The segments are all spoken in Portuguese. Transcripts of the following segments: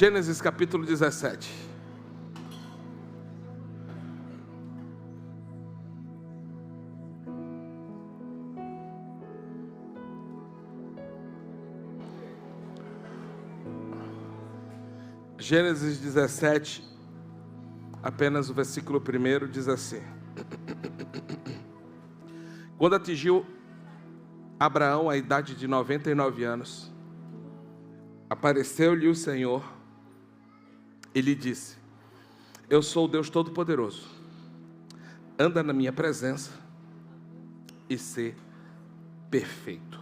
Gênesis capítulo 17. Gênesis 17, apenas o versículo 1 diz assim: Quando atingiu Abraão a idade de 99 anos, apareceu-lhe o Senhor e lhe disse: Eu sou o Deus Todo-Poderoso, anda na minha presença e sê perfeito.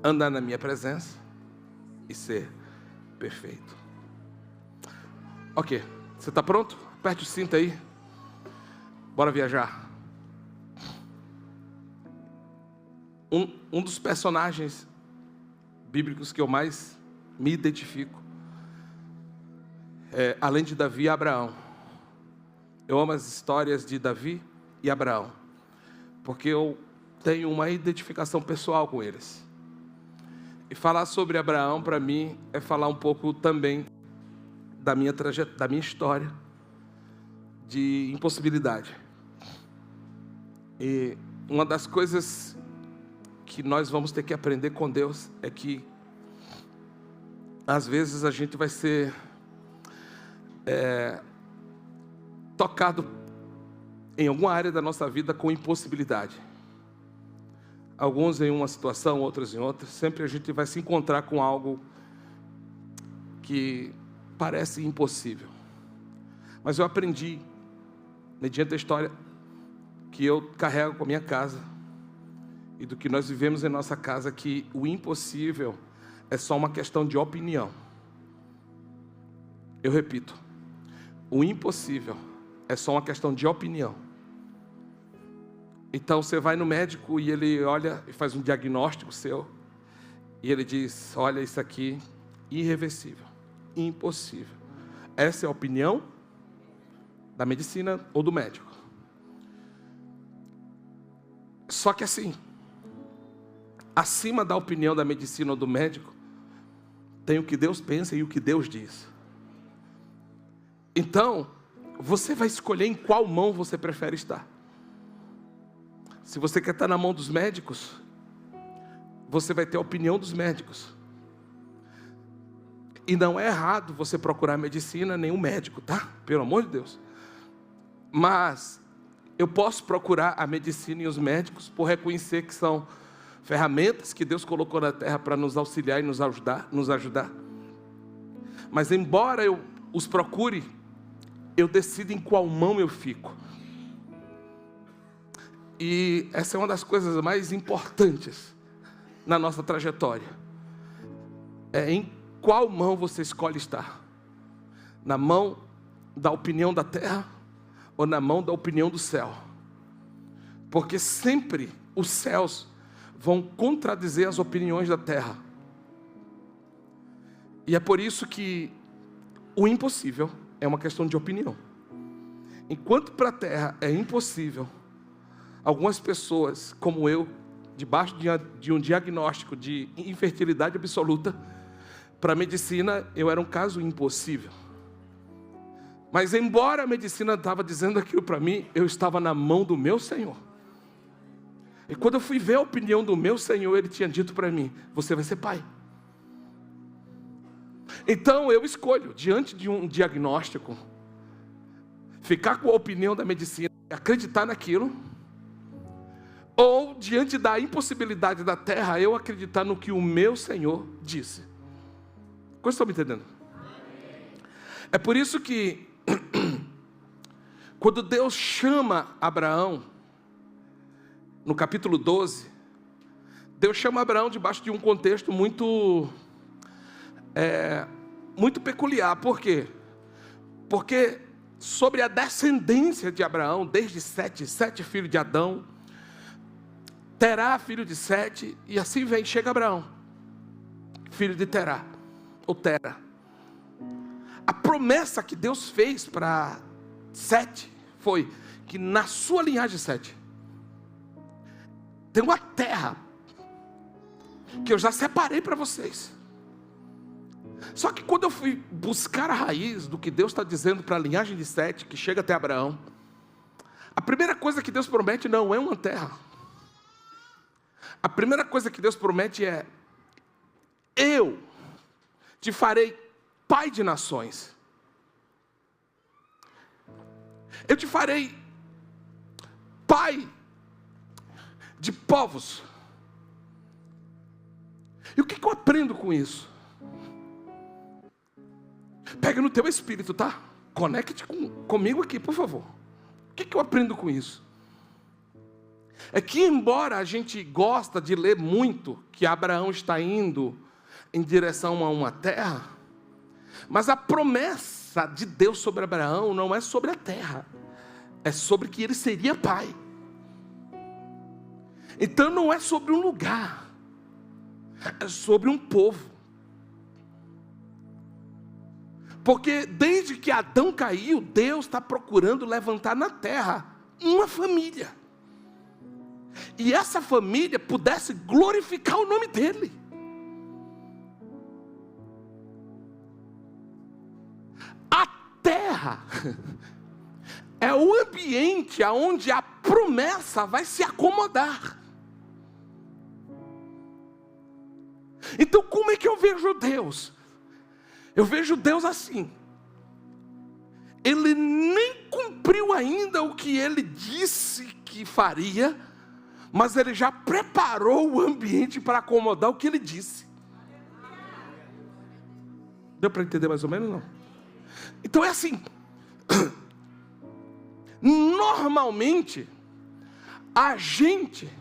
Anda na minha presença e ser perfeito. Ok, você está pronto? Aperte o cinto aí. Bora viajar. Um dos personagens bíblicos que eu mais me identifico, além de Davi e Abraão. Eu amo as histórias de Davi e Abraão, porque eu tenho uma identificação pessoal com eles. E falar sobre Abraão, para mim, é falar um pouco também da minha trajetória, da minha história de impossibilidade. E uma das coisas que nós vamos ter que aprender com Deus é que às vezes a gente vai ser tocado em alguma área da nossa vida com impossibilidade. Alguns em uma situação, outros em outra. Sempre a gente vai se encontrar com algo que parece impossível. Mas eu aprendi, mediante a história que eu carrego com a minha casa e do que nós vivemos em nossa casa, que o impossível é só uma questão de opinião. Eu repito, o impossível é só uma questão de opinião. Então você vai no médico e ele olha e faz um diagnóstico seu e ele diz: olha, isso aqui, irreversível, impossível. Essa é a opinião da medicina ou do médico. Só que assim, acima da opinião da medicina ou do médico, tem o que Deus pensa e o que Deus diz. Então, você vai escolher em qual mão você prefere estar. Se você quer estar na mão dos médicos, você vai ter a opinião dos médicos. E não é errado você procurar medicina nem um médico, tá? Pelo amor de Deus. Mas eu posso procurar a medicina e os médicos por reconhecer que são ferramentas que Deus colocou na terra para nos auxiliar e nos ajudar. Mas embora eu os procure, eu decido em qual mão eu fico. E essa é uma das coisas mais importantes na nossa trajetória. É em qual mão você escolhe estar? Na mão da opinião da terra ou na mão da opinião do céu? Porque sempre os céus vão contradizer as opiniões da terra. E é por isso que o impossível é uma questão de opinião. Enquanto para a terra é impossível, algumas pessoas, como eu, debaixo de um diagnóstico de infertilidade absoluta, para a medicina eu era um caso impossível. Mas embora a medicina estava dizendo aquilo para mim, eu estava na mão do meu Senhor. E quando eu fui ver a opinião do meu Senhor, Ele tinha dito para mim: você vai ser pai. Então eu escolho, diante de um diagnóstico, ficar com a opinião da medicina, acreditar naquilo, ou diante da impossibilidade da terra, eu acreditar no que o meu Senhor disse. Vocês estão me entendendo? É por isso que quando Deus chama Abraão, no capítulo 12, Deus chama Abraão debaixo de um contexto muito peculiar. Por quê? Porque sobre a descendência de Abraão, desde Sete filhos de Adão, Terá, filho de Sete, e assim chega Abraão, filho de Terá, ou Tera. A promessa que Deus fez para Sete foi que na sua linhagem Sete tem uma terra que eu já separei para vocês. Só que quando eu fui buscar a raiz do que Deus está dizendo para a linhagem de Sete, que chega até Abraão, a primeira coisa que Deus promete não é uma terra. A primeira coisa que Deus promete é: eu te farei pai de nações. Eu te farei pai de povos. E o que eu aprendo com isso? Pega no teu espírito, tá? Conecte comigo aqui, por favor. O que eu aprendo com isso? É que embora a gente gosta de ler muito que Abraão está indo em direção a uma terra, mas a promessa de Deus sobre Abraão não é sobre a terra, é sobre que ele seria pai. Então não é sobre um lugar, é sobre um povo. Porque desde que Adão caiu, Deus está procurando levantar na terra uma família. E essa família pudesse glorificar o nome dele. A terra é o ambiente onde a promessa vai se acomodar. Então como é que eu vejo Deus? Eu vejo Deus assim: Ele nem cumpriu ainda o que Ele disse que faria, mas Ele já preparou o ambiente para acomodar o que Ele disse. Deu para entender mais ou menos, não? Então é assim, normalmente a gente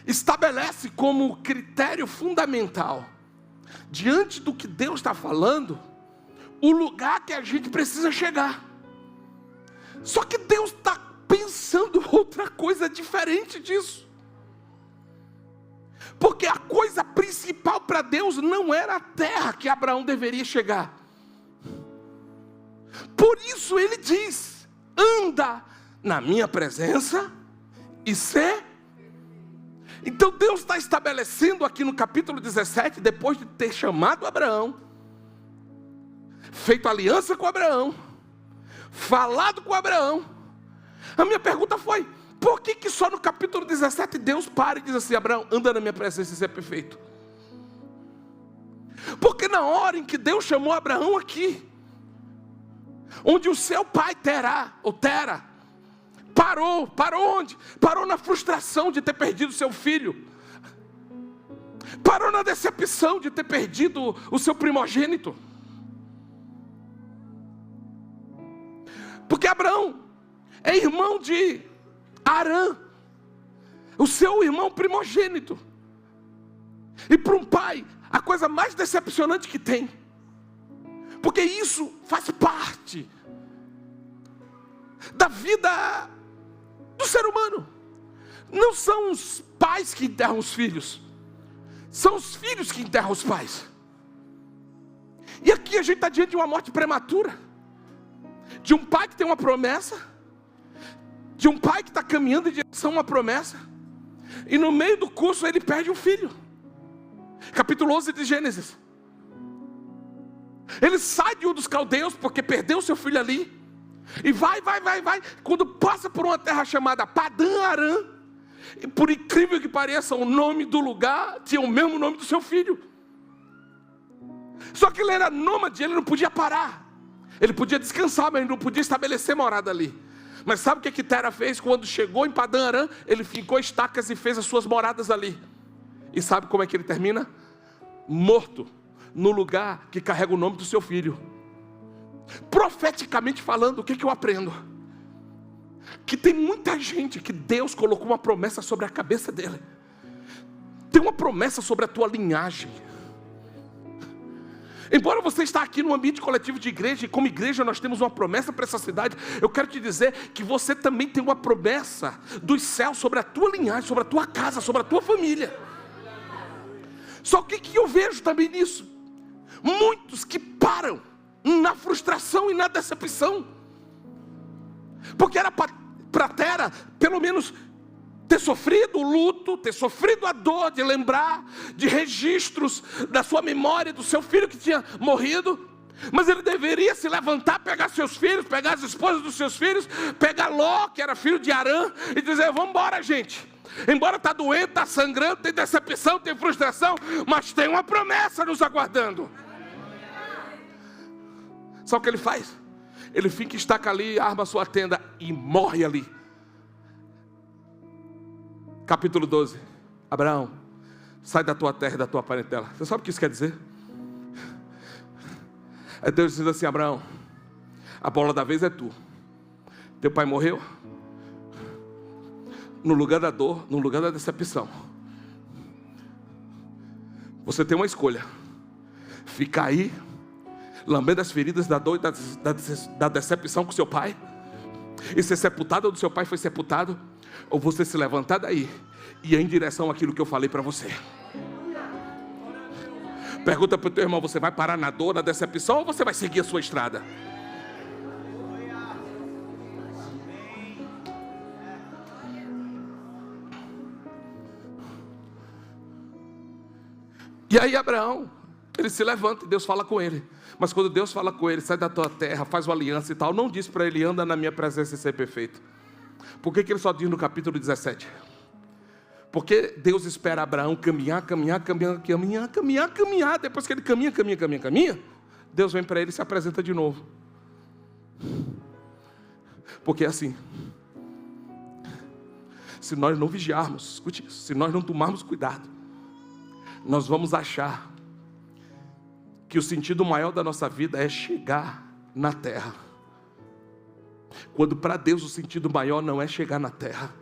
estabelece como critério fundamental, diante do que Deus está falando, o lugar que a gente precisa chegar. Só que Deus está pensando outra coisa diferente disso. Porque a coisa principal para Deus não era a terra que Abraão deveria chegar. Por isso ele diz: anda na minha presença e ser. Então Deus está estabelecendo aqui no capítulo 17, depois de ter chamado Abraão, feito aliança com Abraão, falado com Abraão. A minha pergunta foi: por que só no capítulo 17 Deus para e diz assim: Abraão, anda na minha presença e seja perfeito? Porque na hora em que Deus chamou Abraão aqui, onde o seu pai Terá, parou onde? Parou na frustração de ter perdido seu filho. Parou na decepção de ter perdido o seu primogênito. Porque Abraão é irmão de Arã, o seu irmão primogênito. E para um pai, a coisa mais decepcionante que tem, porque isso faz parte da vida do ser humano. Não são os pais que enterram os filhos, são os filhos que enterram os pais. E aqui a gente está diante de uma morte prematura, de um pai que tem uma promessa, de um pai que está caminhando em direção a uma promessa, e no meio do curso ele perde um filho. Capítulo 11 de Gênesis. Ele sai de Ur dos Caldeus porque perdeu seu filho ali, e vai. Quando passa por uma terra chamada Padã Arã, e por incrível que pareça, o nome do lugar tinha o mesmo nome do seu filho. Só que ele era nômade, ele não podia parar. Ele podia descansar, mas ele não podia estabelecer morada ali. Mas sabe o que Tera fez? Quando chegou em Padã Arã, ele ficou estacas e fez as suas moradas ali. E sabe como é que ele termina? Morto no lugar que carrega o nome do seu filho. Profeticamente falando, o que eu aprendo? Que tem muita gente que Deus colocou uma promessa sobre a cabeça dele. Tem uma promessa sobre a tua linhagem. Embora você está aqui no ambiente coletivo de igreja, e como igreja nós temos uma promessa para essa cidade, eu quero te dizer que você também tem uma promessa dos céus sobre a tua linhagem, sobre a tua casa, sobre a tua família. Só que o que eu vejo também nisso? Muitos que param na frustração e na decepção. Porque era para Tera, pelo menos, ter sofrido o luto, ter sofrido a dor de lembrar de registros da sua memória, do seu filho que tinha morrido. Mas ele deveria se levantar, pegar seus filhos, pegar as esposas dos seus filhos, pegar Ló, que era filho de Arã, e dizer: vamos embora, gente. Embora está doente, está sangrando, tem decepção, tem frustração, mas tem uma promessa nos aguardando. Sabe o que ele faz? Ele fica, estaca ali, arma a sua tenda e morre ali. Capítulo 12. Abraão, sai da tua terra e da tua parentela. Você sabe o que isso quer dizer? É Deus dizendo assim: Abraão, a bola da vez é tu. Teu pai morreu no lugar da dor, no lugar da decepção. Você tem uma escolha: ficar aí lambendo as feridas da dor e da decepção com seu pai, e ser sepultado onde seu pai foi sepultado, ou você se levantar daí e ir em direção àquilo que eu falei para você. Pergunta para o teu irmão: você vai parar na dor, na decepção, ou você vai seguir a sua estrada? E aí Abraão, ele se levanta e Deus fala com ele. Mas quando Deus fala com ele: sai da tua terra, faz uma aliança e tal, não diz para ele: anda na minha presença e ser perfeito. Por que ele só diz no capítulo 17? Porque Deus espera Abraão caminhar. Depois que ele caminha, Deus vem para ele e se apresenta de novo. Porque é assim: se nós não vigiarmos, escute isso, se nós não tomarmos cuidado, nós vamos achar que o sentido maior da nossa vida é chegar na terra, quando para Deus o sentido maior não é chegar na terra.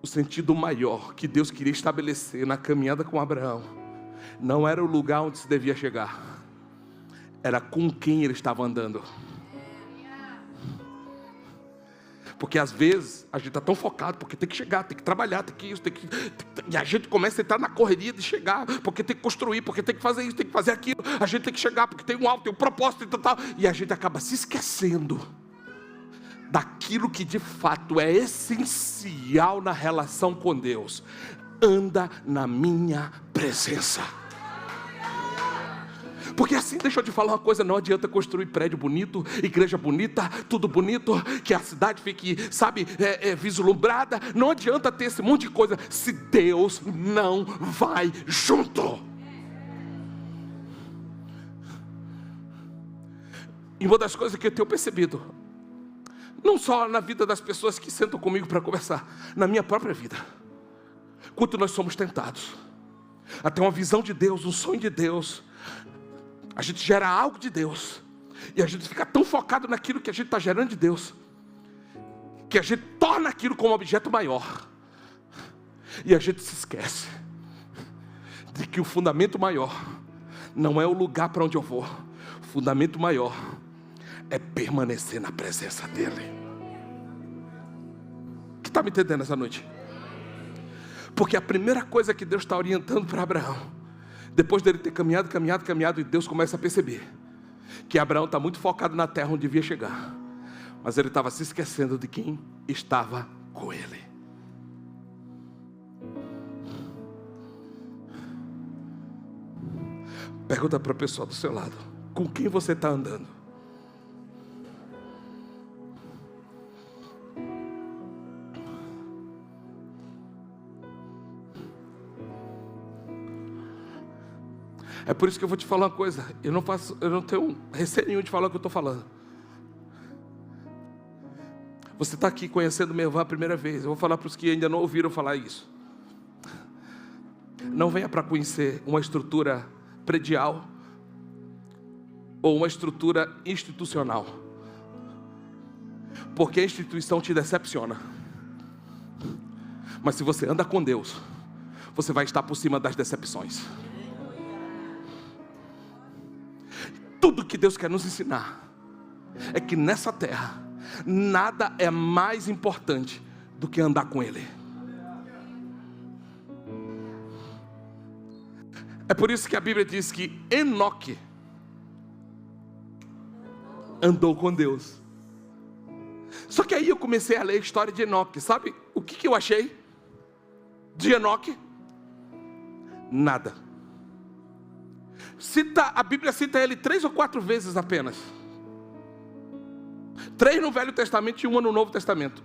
O sentido maior que Deus queria estabelecer na caminhada com Abraão não era o lugar onde se devia chegar, era com quem ele estava andando. Porque às vezes a gente está tão focado, porque tem que chegar, tem que trabalhar, tem que isso, e a gente começa a entrar na correria de chegar, porque tem que construir, porque tem que fazer isso, tem que fazer aquilo, a gente tem que chegar, porque tem um alvo, tem um propósito e tal, e a gente acaba se esquecendo daquilo que de fato é essencial na relação com Deus. Anda na minha presença. Porque assim, deixa eu te falar uma coisa: não adianta construir prédio bonito, igreja bonita, tudo bonito, que a cidade fique, sabe, vislumbrada. Não adianta ter esse monte de coisa se Deus não vai junto. E uma das coisas que eu tenho percebido, não só na vida das pessoas que sentam comigo para conversar, na minha própria vida, quanto nós somos tentados a ter uma visão de Deus, um sonho de Deus. A gente gera algo de Deus, e a gente fica tão focado naquilo que a gente está gerando de Deus, que a gente torna aquilo como objeto maior, e a gente se esquece de que o fundamento maior não é o lugar para onde eu vou. O fundamento maior é permanecer na presença dEle. Que está me entendendo essa noite? Porque a primeira coisa que Deus está orientando para Abraão, depois dele ter caminhado, e Deus começa a perceber que Abraão está muito focado na terra onde devia chegar, mas ele estava se esquecendo de quem estava com ele. Pergunta para a pessoa do seu lado: com quem você está andando? É por isso que eu vou te falar uma coisa: eu não tenho receio nenhum de falar o que eu estou falando. Você está aqui conhecendo meu avô a primeira vez. Eu vou falar para os que ainda não ouviram falar isso. Não venha para conhecer uma estrutura predial ou uma estrutura institucional, porque a instituição te decepciona. Mas se você anda com Deus, você vai estar por cima das decepções. Tudo que Deus quer nos ensinar é que nessa terra nada é mais importante do que andar com Ele. É por isso que a Bíblia diz que Enoque andou com Deus. Só que aí eu comecei a ler a história de Enoque. Sabe o que eu achei de Enoque? Nada. A Bíblia cita ele 3 ou 4 vezes apenas. 3 no Velho Testamento e 1 no Novo Testamento.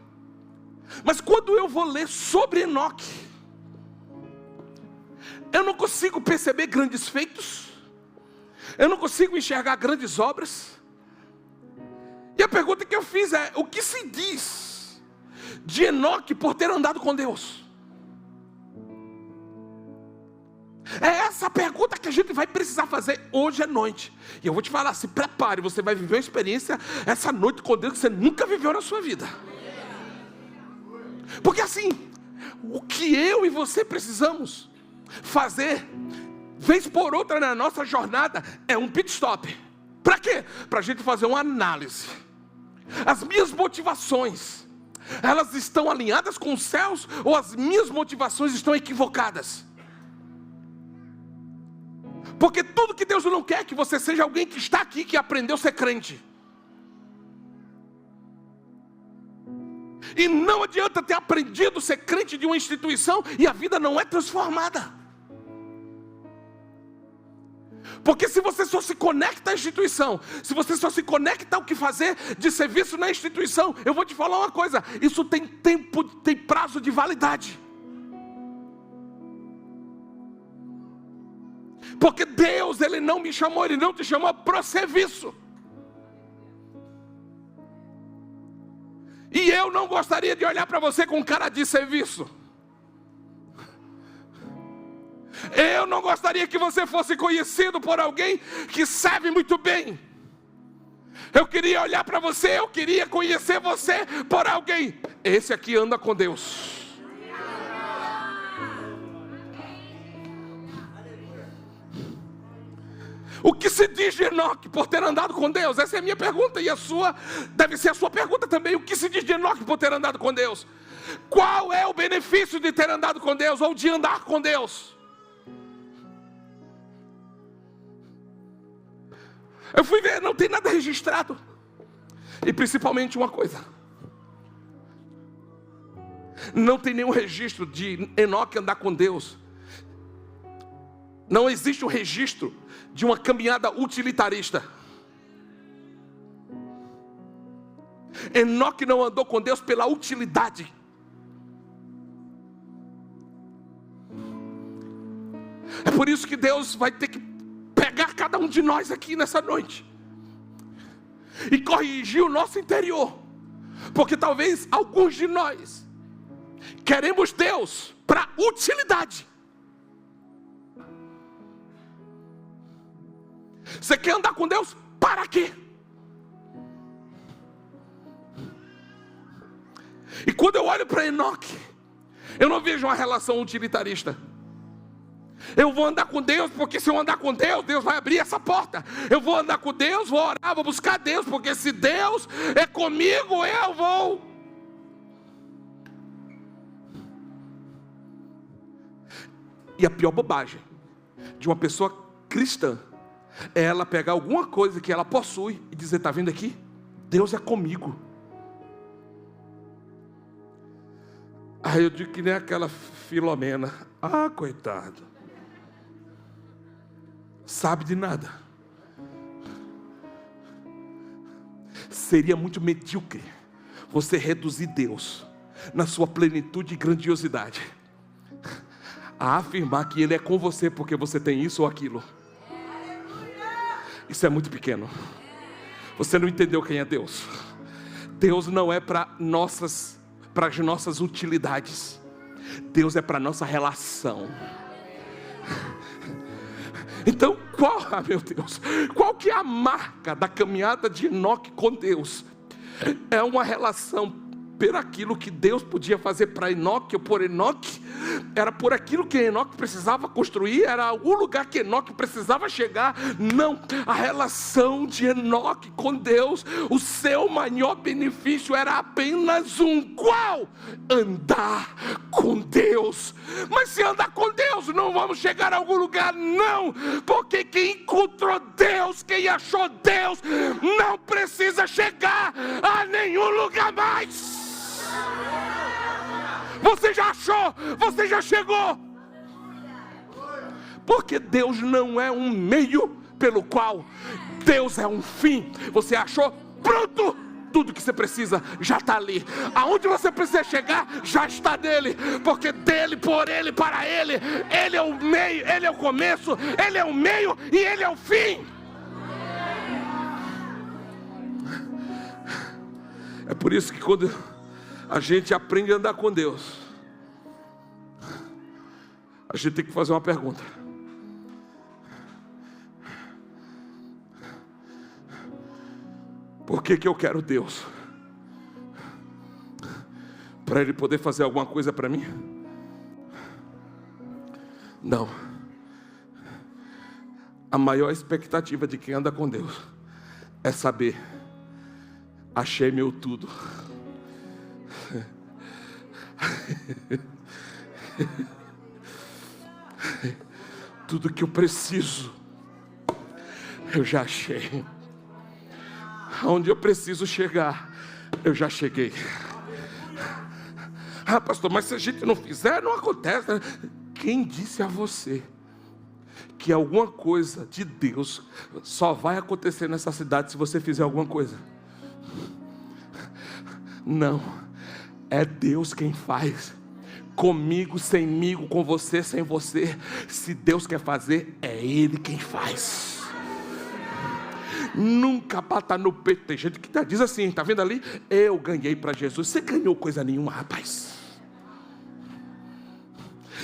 Mas quando eu vou ler sobre Enoque, eu não consigo perceber grandes feitos, eu não consigo enxergar grandes obras. E a pergunta que eu fiz é: o que se diz de Enoque por ter andado com Deus? É essa a pergunta que a gente vai precisar fazer hoje à noite. E eu vou te falar, se prepare, você vai viver uma experiência essa noite com Deus que você nunca viveu na sua vida. Porque assim, o que eu e você precisamos fazer, vez por outra na nossa jornada, é um pit stop. Para quê? Para a gente fazer uma análise. As minhas motivações, elas estão alinhadas com os céus, ou as minhas motivações estão equivocadas? Porque tudo que Deus não quer é que você seja alguém que está aqui, que aprendeu a ser crente. E não adianta ter aprendido a ser crente de uma instituição e a vida não é transformada. Porque se você só se conecta à instituição, se você só se conecta ao que fazer de serviço na instituição, eu vou te falar uma coisa: isso tem tempo, tem prazo de validade. Porque Deus, Ele não me chamou, Ele não te chamou para o serviço. E eu não gostaria de olhar para você com cara de serviço. Eu não gostaria que você fosse conhecido por alguém que serve muito bem. Eu queria olhar para você, eu queria conhecer você por alguém: esse aqui anda com Deus. O que se diz de Enoque por ter andado com Deus? Essa é a minha pergunta, e a sua deve ser a sua pergunta também. O que se diz de Enoque por ter andado com Deus? Qual é o benefício de ter andado com Deus, ou de andar com Deus? Eu fui ver, não tem nada registrado. E principalmente uma coisa: não tem nenhum registro de Enoque andar com Deus. Não existe um registro de uma caminhada utilitarista. Enoque não andou com Deus pela utilidade. É por isso que Deus vai ter que pegar cada um de nós aqui nessa noite e corrigir o nosso interior. Porque talvez alguns de nós queremos Deus para utilidade. Você quer andar com Deus para quê? E quando eu olho para Enoque, eu não vejo uma relação utilitarista. Eu vou andar com Deus porque se eu andar com Deus, Deus vai abrir essa porta. Eu vou andar com Deus, vou orar, vou buscar Deus, porque se Deus é comigo, eu vou. E a pior bobagem de uma pessoa cristã é ela pegar alguma coisa que ela possui e dizer: está vendo aqui? Deus é comigo. Aí eu digo que nem aquela Filomena: ah, coitado, sabe de nada. Seria muito medíocre você reduzir Deus na sua plenitude e grandiosidade a afirmar que Ele é com você porque você tem isso ou aquilo. Isso é muito pequeno. Você não entendeu quem é Deus. Deus não é para as nossas utilidades. Deus é para a nossa relação. Então, meu Deus, qual que é a marca da caminhada de Enoque com Deus? É uma relação por aquilo que Deus podia fazer para Enoque, ou por Enoque, era por aquilo que Enoque precisava construir, era o lugar que Enoque precisava chegar. Não, a relação de Enoque com Deus, o seu maior benefício era apenas um: qual? Andar com Deus. Mas se andar com Deus, não vamos chegar a algum lugar, não, porque quem encontrou Deus, quem achou Deus, não precisa chegar a nenhum lugar mais. Você já achou, você já chegou. Porque Deus não é um meio pelo qual, Deus é um fim. Você achou? Pronto! Tudo que você precisa já está ali. Aonde você precisa chegar, já está nele. Porque dele, por ele, para ele. Ele é o meio, ele é o começo, ele é o meio e ele é o fim. É por isso que quando a gente aprende a andar com Deus, a gente tem que fazer uma pergunta. Por que eu quero Deus? Para Ele poder fazer alguma coisa para mim? Não. A maior expectativa de quem anda com Deus é saber: achei meu tudo. Tudo que eu preciso, eu já achei. Onde eu preciso chegar, eu já cheguei. Ah, pastor, mas se a gente não fizer, não acontece. Quem disse a você que alguma coisa de Deus só vai acontecer nessa cidade se você fizer alguma coisa? Não, é Deus quem faz. Comigo, semigo, com você, sem você. Se Deus quer fazer, é Ele quem faz. Nunca bata no peito. Tem gente que diz assim, tá vendo ali? Eu ganhei para Jesus. Você ganhou coisa nenhuma, rapaz.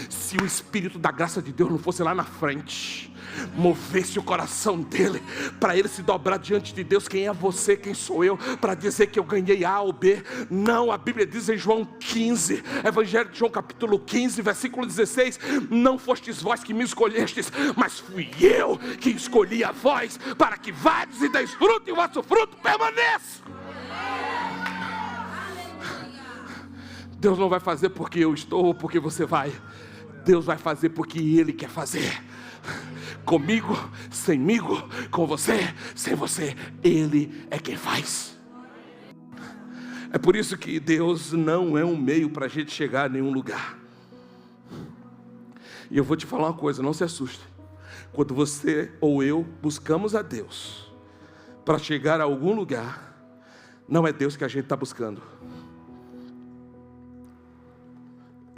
Se o Espírito da graça de Deus não fosse lá na frente, movesse o coração dele, para ele se dobrar diante de Deus, quem é você, quem sou eu, para dizer que eu ganhei A ou B? Não, a Bíblia diz em João 15, Evangelho de João capítulo 15, versículo 16, não fostes vós que me escolhestes, mas fui eu que escolhi a vós, para que vades e deis fruto, e o vosso fruto permaneça. Deus não vai fazer porque eu estou ou porque você vai. Deus vai fazer porque Ele quer fazer. Comigo, semigo, com você, sem você. Ele é quem faz. É por isso que Deus não é um meio para a gente chegar a nenhum lugar. E eu vou te falar uma coisa, não se assuste. Quando você ou eu buscamos a Deus para chegar a algum lugar, não é Deus que a gente está buscando.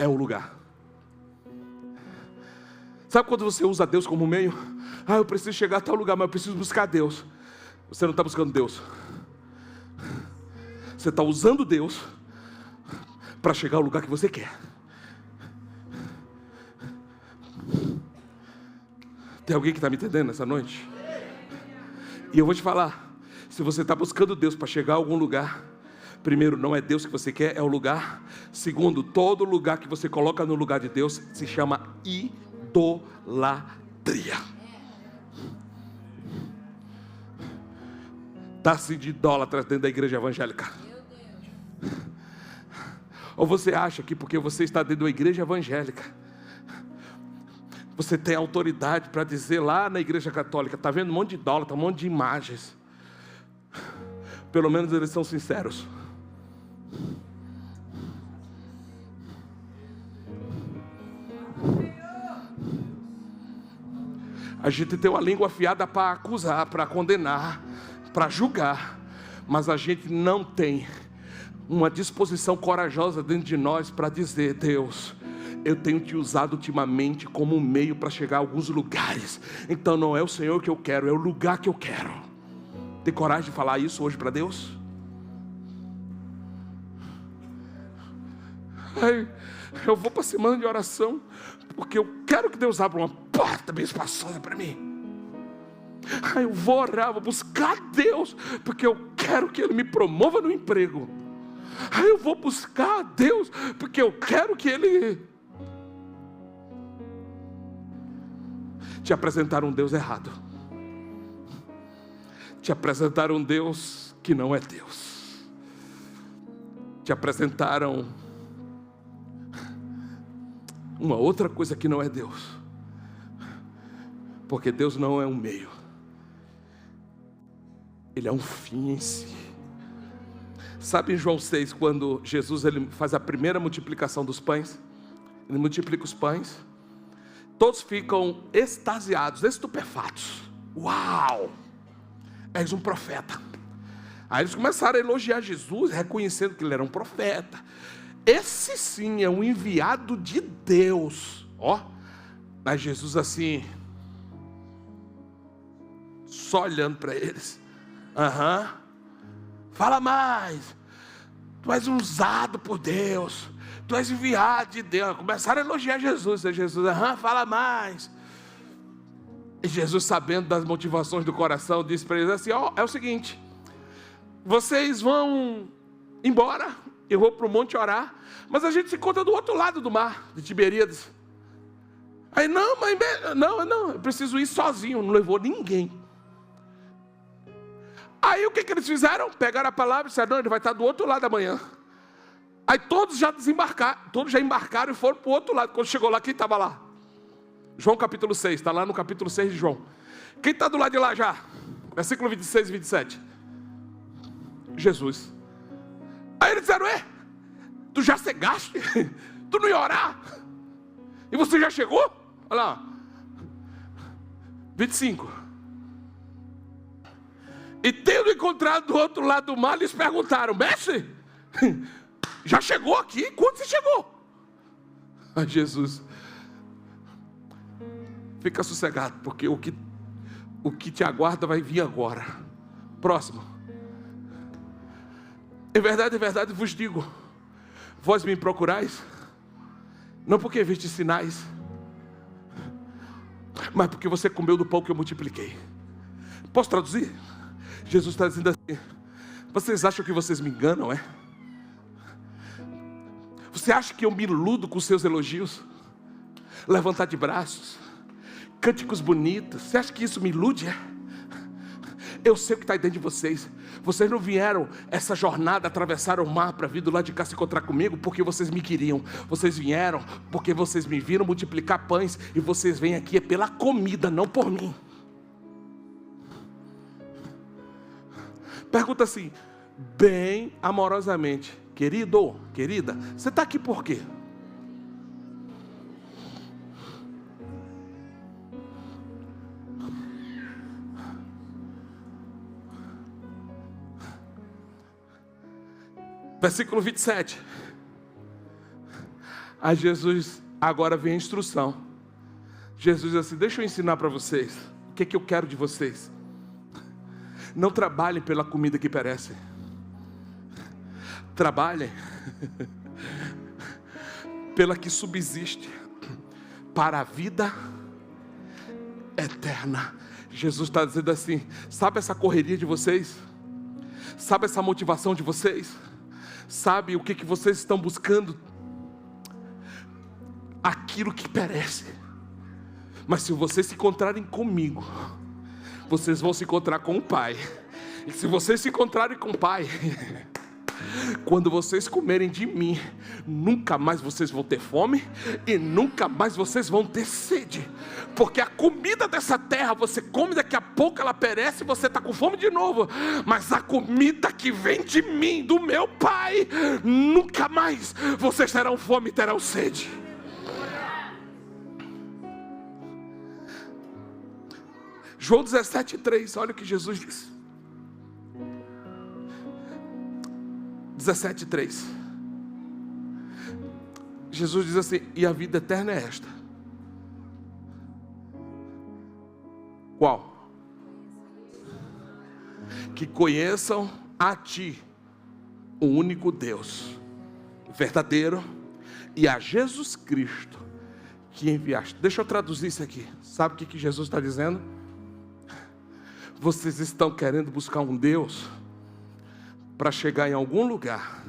É o lugar. Sabe quando você usa Deus como meio? Ah, eu preciso chegar a tal lugar, mas eu preciso buscar Deus. Você não está buscando Deus. Você está usando Deus para chegar ao lugar que você quer. Tem alguém que está me entendendo nessa noite? E eu vou te falar, se você está buscando Deus para chegar a algum lugar, primeiro, não é Deus que você quer, é o lugar. Segundo, todo lugar que você coloca no lugar de Deus se chama idolatria. Está-se de idólatras dentro da igreja evangélica. Ou você acha que porque você está dentro da igreja evangélica, você tem autoridade para dizer lá na igreja católica, está vendo um monte de idólatra, um monte de imagens. Pelo menos eles são sinceros. A gente tem uma língua afiada para acusar, para condenar, para julgar, mas a gente não tem uma disposição corajosa dentro de nós para dizer: Deus, eu tenho te usado ultimamente como um meio para chegar a alguns lugares, então não é o Senhor que eu quero, é o lugar que eu quero. Tem coragem de falar isso hoje para Deus? Eu vou para a semana de oração porque eu quero que Deus abra uma porta bem espaçosa para mim. Eu vou orar, vou buscar Deus porque eu quero que Ele me promova no emprego. Eu vou buscar Deus porque eu quero que Ele... Te apresentaram um Deus errado. Te apresentaram um Deus que não é Deus. Te apresentaram uma outra coisa que não é Deus. Porque Deus não é um meio. Ele é um fim em si. Sabe em João 6, quando Jesus ele faz a primeira multiplicação dos pães? Ele multiplica os pães. Todos ficam extasiados, estupefatos. Uau! És um profeta. Aí eles começaram a elogiar Jesus, reconhecendo que ele era um profeta. Esse sim é um enviado de Deus. Ó, mas Jesus assim, só olhando para eles. Fala mais. Tu és usado por Deus. Tu és enviado de Deus. Começaram a elogiar Jesus. E Jesus, fala mais. E Jesus, sabendo das motivações do coração, disse para eles assim: é o seguinte, vocês vão embora, eu vou para o monte orar, mas a gente se encontra do outro lado do mar, de Tiberíades. Aí, não, eu preciso ir sozinho, não levou ninguém. Aí o que eles fizeram? Pegaram a palavra e disseram: não, ele vai estar do outro lado amanhã. Aí todos já desembarcaram, todos já embarcaram e foram para o outro lado. Quando chegou lá, quem estava lá? João capítulo 6, está lá no capítulo 6 de João. Quem está do lado de lá já? Versículo 26 e 27. Jesus. Aí eles disseram: tu já cegaste? Tu não ia orar? E você já chegou? Olha lá. 25. E tendo encontrado do outro lado do mar, eles perguntaram: mestre, já chegou aqui? Quando você chegou? Aí Jesus: fica sossegado, porque o que te aguarda vai vir agora. Próximo. Em verdade vos digo, vós me procurais, não porque viste sinais, mas porque você comeu do pão que eu multipliquei. Posso traduzir? Jesus está dizendo assim: vocês acham que vocês me enganam, Você acha que eu me iludo com seus elogios? Levantar de braços, cânticos bonitos, você acha que isso me ilude? Eu sei o que está dentro de vocês. Vocês não vieram essa jornada, atravessaram o mar para vir do lado de cá se encontrar comigo porque vocês me queriam. Vocês vieram porque vocês me viram multiplicar pães. E vocês vêm aqui pela comida, não por mim. Pergunta assim, bem amorosamente: querido, querida, você está aqui por quê? Versículo 27. Aí Jesus, agora vem a instrução. Jesus diz assim: deixa eu ensinar para vocês o que eu quero de vocês. Não trabalhem pela comida que perece. Trabalhem pela que subsiste para a vida eterna. Jesus está dizendo assim: sabe essa correria de vocês? Sabe essa motivação de vocês? Sabe o que vocês estão buscando? Aquilo que perece. Mas se vocês se encontrarem comigo, vocês vão se encontrar com o Pai. E se vocês se encontrarem com o Pai, quando vocês comerem de mim, nunca mais vocês vão ter fome e nunca mais vocês vão ter sede. Porque a comida dessa terra você come, daqui a pouco ela perece e você está com fome de novo. Mas a comida que vem de mim, do meu Pai, nunca mais vocês terão fome e terão sede. João 17:3, olha o que Jesus diz. 17:3. Jesus diz assim: e a vida eterna é esta. Qual? Que conheçam a Ti, o único Deus verdadeiro, e a Jesus Cristo que enviaste. Deixa eu traduzir isso aqui. Sabe o que Jesus está dizendo? Vocês estão querendo buscar um Deus para chegar em algum lugar.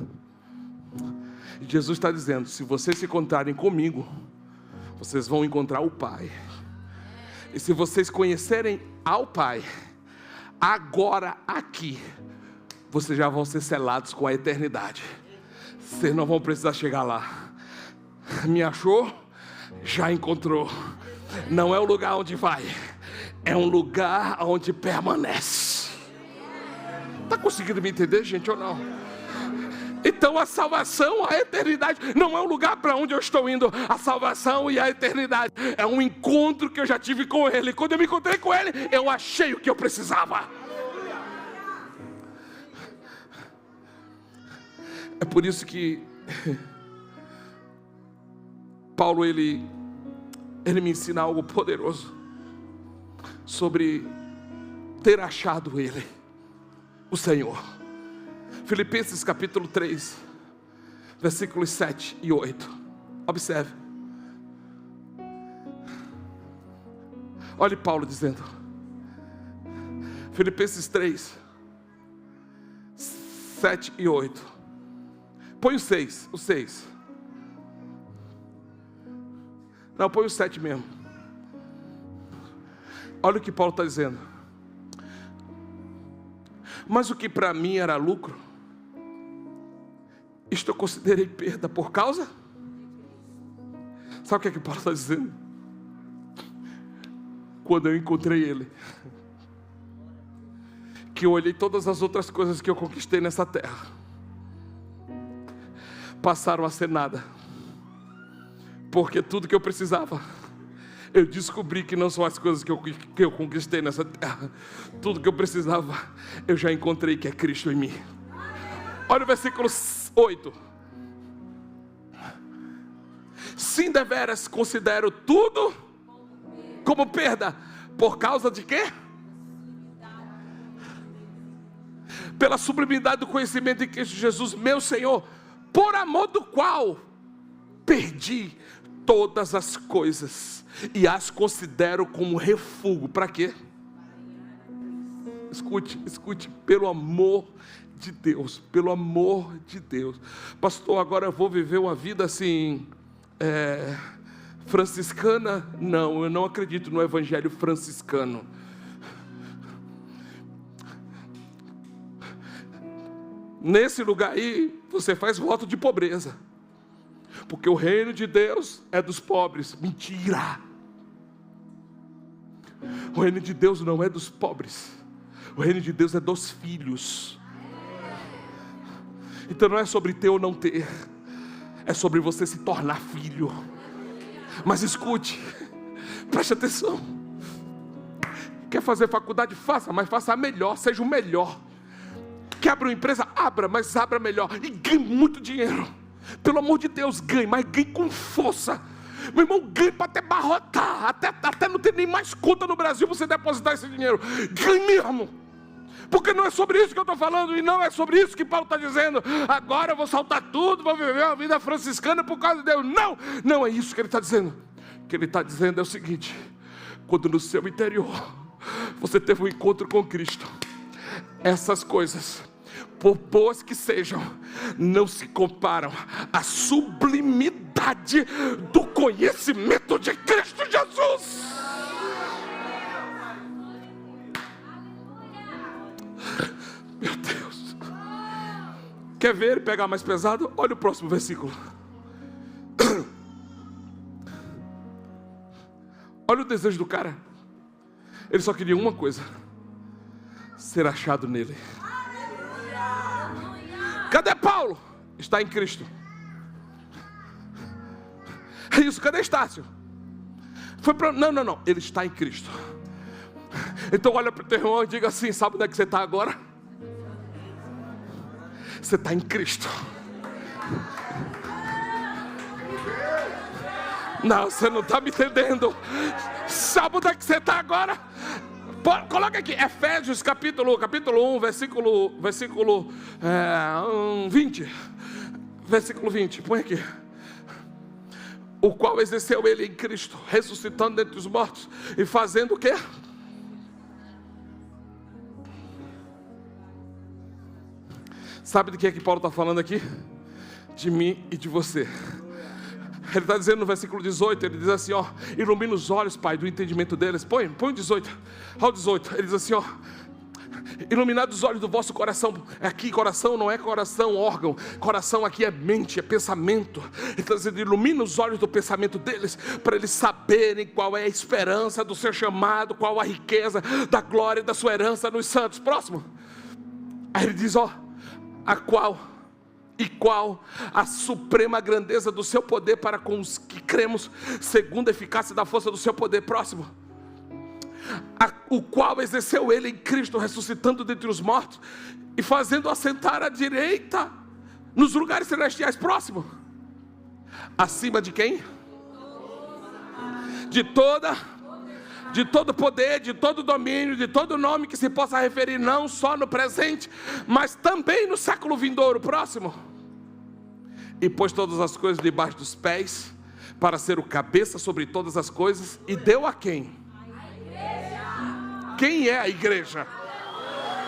E Jesus está dizendo: se vocês se encontrarem comigo, vocês vão encontrar o Pai. E se vocês conhecerem ao Pai, agora aqui, vocês já vão ser selados com a eternidade. Vocês não vão precisar chegar lá. Me achou? Já encontrou. Não é o lugar onde vai, é um lugar onde permanece. Está conseguindo me entender, gente, ou não? Então a salvação, a eternidade, não é um lugar para onde eu estou indo. A salvação e a eternidade é um encontro que eu já tive com Ele. Quando eu me encontrei com Ele, eu achei o que eu precisava. É por isso que Paulo, ele me ensina algo poderoso sobre ter achado Ele, o Senhor. Filipenses capítulo 3, versículos 7 e 8. Observe. Olhe Paulo dizendo. Filipenses 3, 7 e 8. Põe o 6, o 6. Não, põe o 7 mesmo. Olha o que Paulo está dizendo. Mas o que para mim era lucro, isto eu considerei perda por causa. Sabe o que Paulo está dizendo? Quando eu encontrei Ele, que eu olhei todas as outras coisas que eu conquistei nessa terra, passaram a ser nada, porque tudo que eu precisava, eu descobri que não são as coisas que eu conquistei nessa terra. Tudo que eu precisava, eu já encontrei, que é Cristo em mim. Olha o versículo 8. Sim, deveras considero tudo como perda. Por causa de quê? Pela sublimidade do conhecimento de Cristo Jesus, meu Senhor, por amor do qual perdi todas as coisas e as considero como refúgio. Para quê? Escute, pelo amor de Deus, pelo amor de Deus. Pastor, agora eu vou viver uma vida assim, franciscana? Não, eu não acredito no evangelho franciscano. Nesse lugar aí, você faz voto de pobreza, porque o reino de Deus é dos pobres. Mentira! O reino de Deus não é dos pobres, o reino de Deus é dos filhos. Então não é sobre ter ou não ter, é sobre você se tornar filho. Mas escute, preste atenção. Quer fazer faculdade? Faça, mas faça a melhor, seja o melhor. Quer abrir uma empresa? Abra, mas abra melhor e ganhe muito dinheiro. Pelo amor de Deus, ganhe, mas ganhe com força. Meu irmão, ganhe para até barrotar, até não ter nem mais conta no Brasil você depositar esse dinheiro. Ganhe mesmo. Porque não é sobre isso que eu estou falando, e não é sobre isso que Paulo está dizendo. Agora eu vou saltar tudo, vou viver uma vida franciscana por causa de Deus. Não, não é isso que ele está dizendo. O que ele está dizendo é o seguinte: quando no seu interior você teve um encontro com Cristo, essas coisas, por boas que sejam, não se comparam à sublimidade do conhecimento de Cristo Jesus. Meu Deus. Quer ver ele pegar mais pesado? Olha o próximo versículo. Olha o desejo do cara. Ele só queria uma coisa: ser achado nele. Cadê Paulo? Está em Cristo. É isso, cadê Estácio? Não, ele está em Cristo. Então olha para o teu irmão e diga assim: sabe onde é que você está agora? Você está em Cristo. Não, você não está me entendendo. Sabe onde é que você está agora? Coloca aqui, Efésios capítulo 1, versículo 20. Versículo 20, põe aqui. O qual exerceu ele em Cristo, ressuscitando dentre os mortos e fazendo o quê? Sabe de que é que Paulo está falando aqui? De mim e de você. Ele está dizendo no versículo 18, ele diz assim, ó: ilumina os olhos, Pai, do entendimento deles. Põe o 18, ao 18, ele diz assim, ó: iluminados os olhos do vosso coração. Aqui coração não é coração, órgão. Coração aqui é mente, é pensamento. Ele está dizendo: ilumina os olhos do pensamento deles, para eles saberem qual é a esperança do seu chamado, qual a riqueza da glória da sua herança nos santos. Próximo. Aí ele diz, ó: a qual E qual a suprema grandeza do seu poder para com os que cremos, segundo a eficácia da força do seu poder. Próximo. O qual exerceu ele em Cristo, ressuscitando dentre os mortos e fazendo assentar à direita nos lugares celestiais. Próximo. Acima de quem? De todo poder, de todo domínio, de todo nome que se possa referir, não só no presente, mas também no século vindouro. Próximo. E pôs todas as coisas debaixo dos pés, para ser o cabeça sobre todas as coisas, e deu a quem? Quem é a igreja?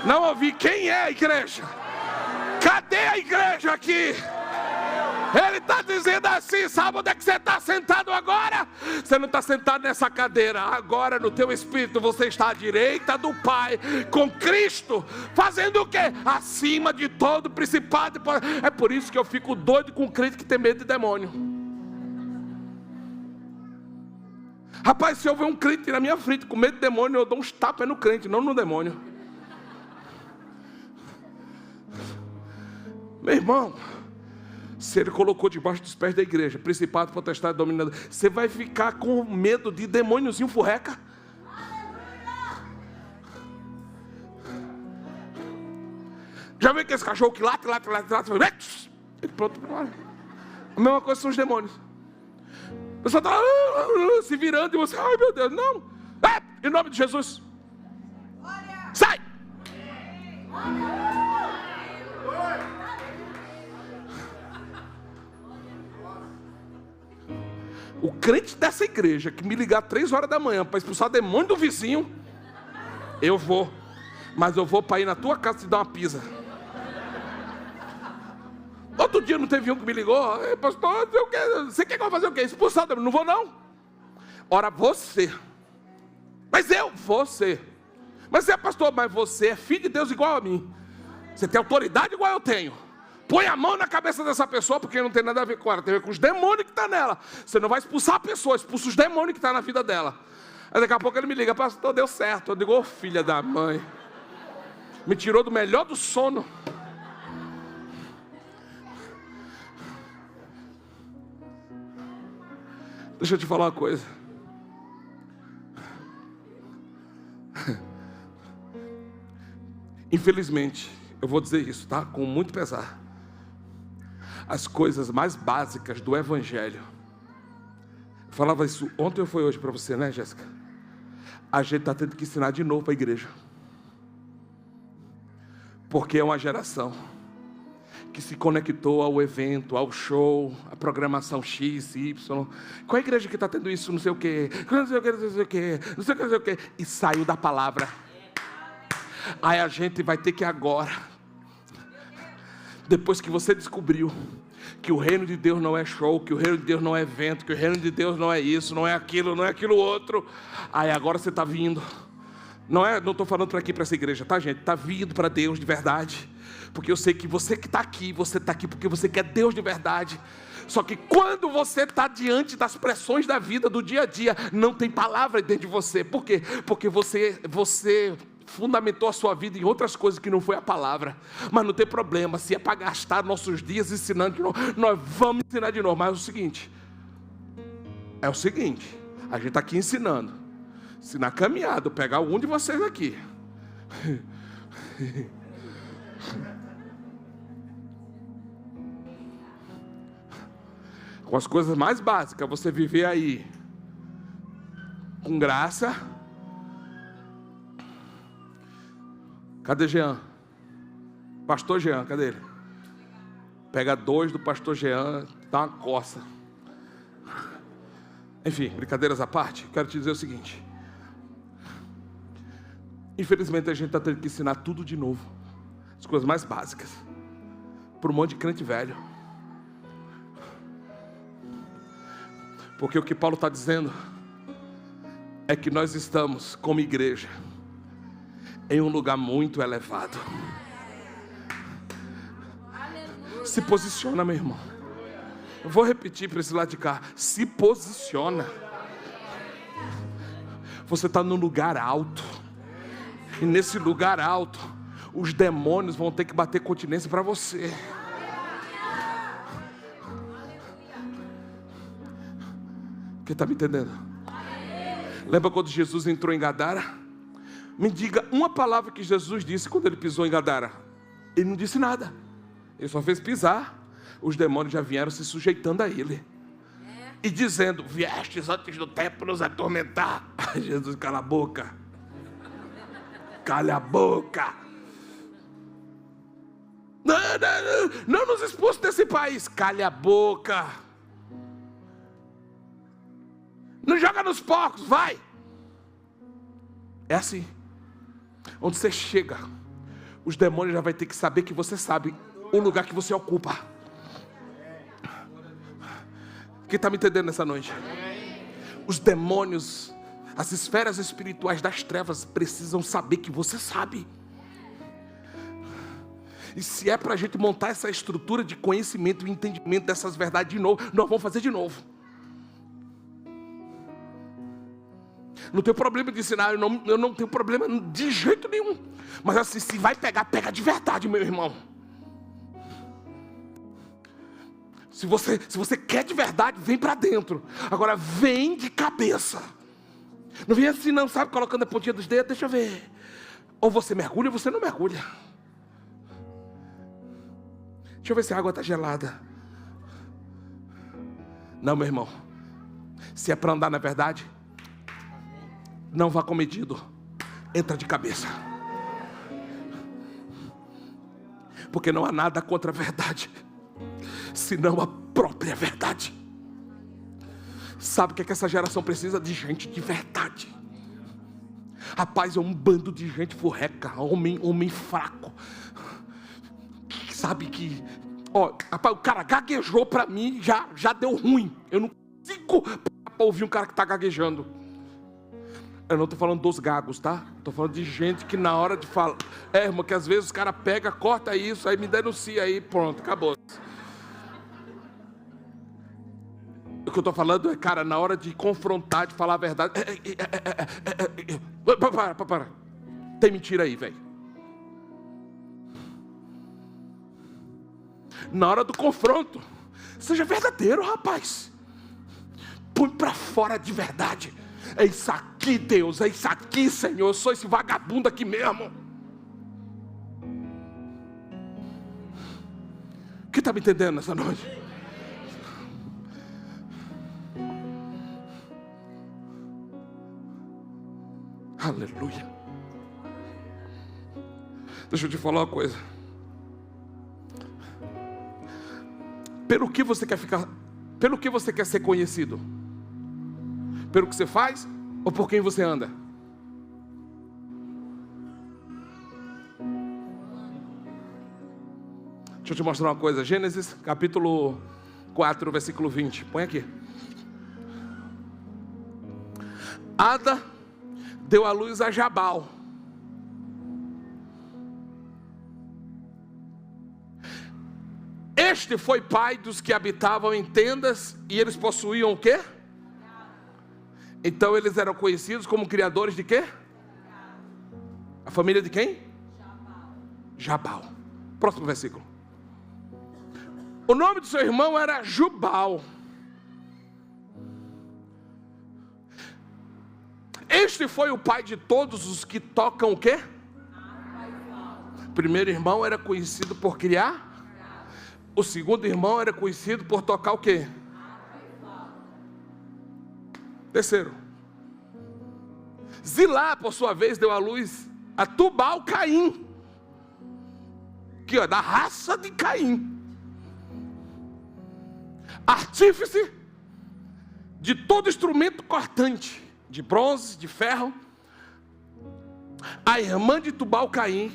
Não ouvi, quem é a igreja? Cadê a igreja aqui? Ele está dizendo assim, sabe onde é que você está sentado agora? Você não está sentado nessa cadeira. Agora no teu espírito você está à direita do Pai, com Cristo, fazendo o quê? Acima de todo principado. É por isso que eu fico doido com crente que tem medo de demônio. Rapaz, se eu ver um crente na minha frente com medo de demônio, eu dou uns tapas no crente, não no demônio. Meu irmão, se ele colocou debaixo dos pés da igreja, principado, potestade, dominador, você vai ficar com medo de demôniozinho furreca? Já viu que esse cachorro que late, pronto, a mesma coisa são os demônios. A pessoa está se virando e você, ai meu Deus, não. Em nome de Jesus. Sai! O crente dessa igreja que me ligar 3 horas da manhã para expulsar demônio do vizinho, eu vou. Mas eu vou para ir na tua casa te dar uma pisa. Outro dia não teve um que me ligou, pastor, você quer que eu vou fazer o quê? Expulsar demônio? Não vou não. Ora, você. Mas você. Mas pastor, mas você é filho de Deus igual a mim. Você tem autoridade igual eu tenho. Põe a mão na cabeça dessa pessoa, porque não tem nada a ver com ela, tem a ver com os demônios que estão nela. Você não vai expulsar a pessoa, expulsa os demônios que estão na vida dela. Aí daqui a pouco ele me liga, pastor, deu certo. Eu digo, filha da mãe, me tirou do melhor do sono. Deixa eu te falar uma coisa. Infelizmente, eu vou dizer isso, tá? Com muito pesar. As coisas mais básicas do Evangelho. Eu falava isso ontem ou foi hoje para você, né, Jéssica? A gente está tendo que ensinar de novo para a igreja. Porque é uma geração que se conectou ao evento, ao show, à programação X, Y. Qual é a igreja que está tendo isso? Não sei o quê, não sei o quê, não sei o quê, não sei o quê, não sei o quê. E saiu da palavra. Aí a gente vai ter que agora, depois que você descobriu que o reino de Deus não é show, que o reino de Deus não é evento, que o reino de Deus não é isso, não é aquilo outro. Aí agora você está vindo. Não estou falando para aqui, para essa igreja, tá, gente? Está vindo para Deus de verdade. Porque eu sei que você que está aqui porque você quer Deus de verdade. Só que quando você está diante das pressões da vida, do dia a dia, não tem palavra dentro de você. Por quê? Porque você fundamentou a sua vida em outras coisas que não foi a palavra. Mas não tem problema, se é para gastar nossos dias ensinando de novo, nós vamos ensinar de novo. Mas é o seguinte, a gente está aqui ensinando. Se na caminhada eu pegar algum de vocês aqui, com as coisas mais básicas, você viver aí com graça. Cadê Jean? Pastor Jean, cadê ele? Pega 2 do pastor Jean, dá uma coça. Enfim, brincadeiras à parte, quero te dizer o seguinte. Infelizmente a gente está tendo que ensinar tudo de novo. As coisas mais básicas. Para um monte de crente velho. Porque o que Paulo está dizendo é que nós estamos como igreja em um lugar muito elevado. Se posiciona, meu irmão. Eu vou repetir para esse lado de cá. Se posiciona. Você está num lugar alto. E nesse lugar alto, os demônios vão ter que bater continência para você. Quem está me entendendo? Lembra quando Jesus entrou em Gadara? Me diga uma palavra que Jesus disse quando ele pisou em Gadara. Ele não disse nada. Ele só fez pisar. Os demônios já vieram se sujeitando a ele. E dizendo: viestes antes do tempo nos atormentar. Jesus, cala a boca. Cala a boca. Não nos expulse desse país. Cala a boca. Não joga nos porcos, vai. É assim. Onde você chega, os demônios já vão ter que saber que você sabe o lugar que você ocupa. Quem está me entendendo nessa noite? Os demônios, as esferas espirituais das trevas precisam saber que você sabe. E se é para a gente montar essa estrutura de conhecimento e entendimento dessas verdades de novo, nós vamos fazer de novo. Não tenho problema de ensinar, eu não tenho problema de jeito nenhum. Mas assim, se vai pegar, pega de verdade, meu irmão. Se você quer de verdade, vem para dentro. Agora vem de cabeça. Não vem assim não, sabe, colocando a pontinha dos dedos, deixa eu ver. Ou você mergulha ou você não mergulha. Deixa eu ver se a água está gelada. Não, meu irmão. Se é para andar na verdade, não vá com medido. Entra de cabeça. Porque não há nada contra a verdade, senão a própria verdade. Sabe o que essa geração precisa? De gente de verdade. Rapaz, é um bando de gente furreca, homem fraco. Sabe que, rapaz, o cara gaguejou pra mim, já deu ruim. Eu não consigo ouvir um cara que tá gaguejando. Eu não estou falando dos gagos, tá? Estou falando de gente que na hora de falar... irmão, que às vezes os caras pegam, corta isso, aí me denuncia, aí pronto, acabou. O que eu estou falando é, cara, na hora de confrontar, de falar a verdade... Para. Tem mentira aí, velho. Na hora do confronto, seja verdadeiro, rapaz. Põe para fora de verdade. É isso aqui, Deus, é isso aqui, Senhor. Eu sou esse vagabundo aqui mesmo. Quem está me entendendo nessa noite? Aleluia. Deixa eu te falar uma coisa. Pelo que você quer ficar? Pelo que você quer ser conhecido? Pelo que você faz ou por quem você anda? Deixa eu te mostrar uma coisa. Gênesis capítulo 4, versículo 20. Põe aqui. Ada deu à luz a Jabal. Este foi pai dos que habitavam em tendas e eles possuíam o quê? Então eles eram conhecidos como criadores de quê? A família de quem? Jabal. Próximo versículo. O nome do seu irmão era Jubal. Este foi o pai de todos os que tocam o quê? O primeiro irmão era conhecido por criar. O segundo irmão era conhecido por tocar o quê? Terceiro. Zilá, por sua vez, deu à luz a Tubal-Caim, que é da raça de Caim, artífice de todo instrumento cortante, de bronze, de ferro. A irmã de Tubal-Caim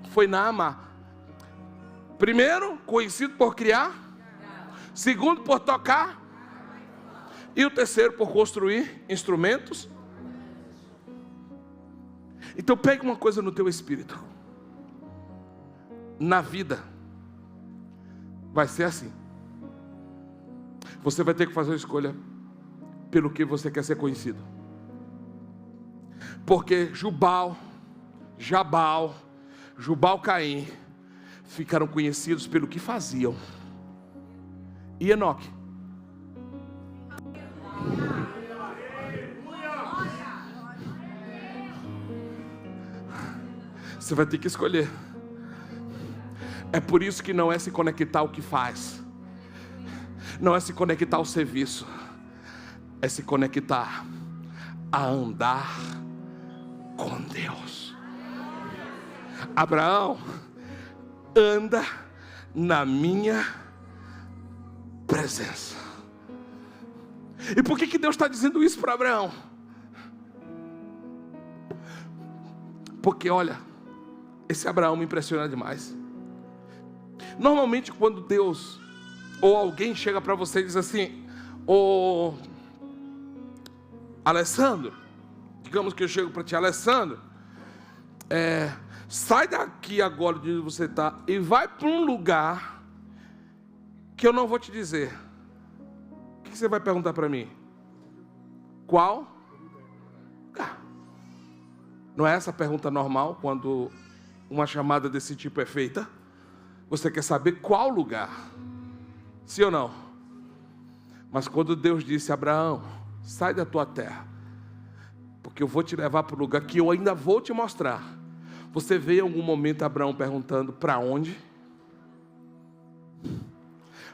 foi Naamá. Primeiro, conhecido por criar. Segundo, por tocar. E o terceiro, por construir instrumentos. Então pegue uma coisa no teu espírito. Na vida vai ser assim. Você vai ter que fazer uma escolha pelo que você quer ser conhecido. Porque Jubal, Caim ficaram conhecidos pelo que faziam. E Enoque? Você vai ter que escolher. É por isso que não é se conectar ao que faz, não é se conectar ao serviço, é se conectar a andar com Deus. Abraão, anda na minha presença. E por que Deus está dizendo isso para Abraão? Porque olha, esse Abraão me impressiona demais. Normalmente quando Deus ou alguém chega para você e diz assim: ô Alessandro, digamos que eu chego para ti, Alessandro, sai daqui agora de onde você está e vai para um lugar que eu não vou te dizer. O que você vai perguntar para mim? Qual lugar? Não é essa a pergunta normal quando uma chamada desse tipo é feita? Você quer saber qual lugar? Sim ou não? Mas quando Deus disse: Abraão, sai da tua terra, porque eu vou te levar para o lugar que eu ainda vou te mostrar. Você vê em algum momento Abraão perguntando: para onde?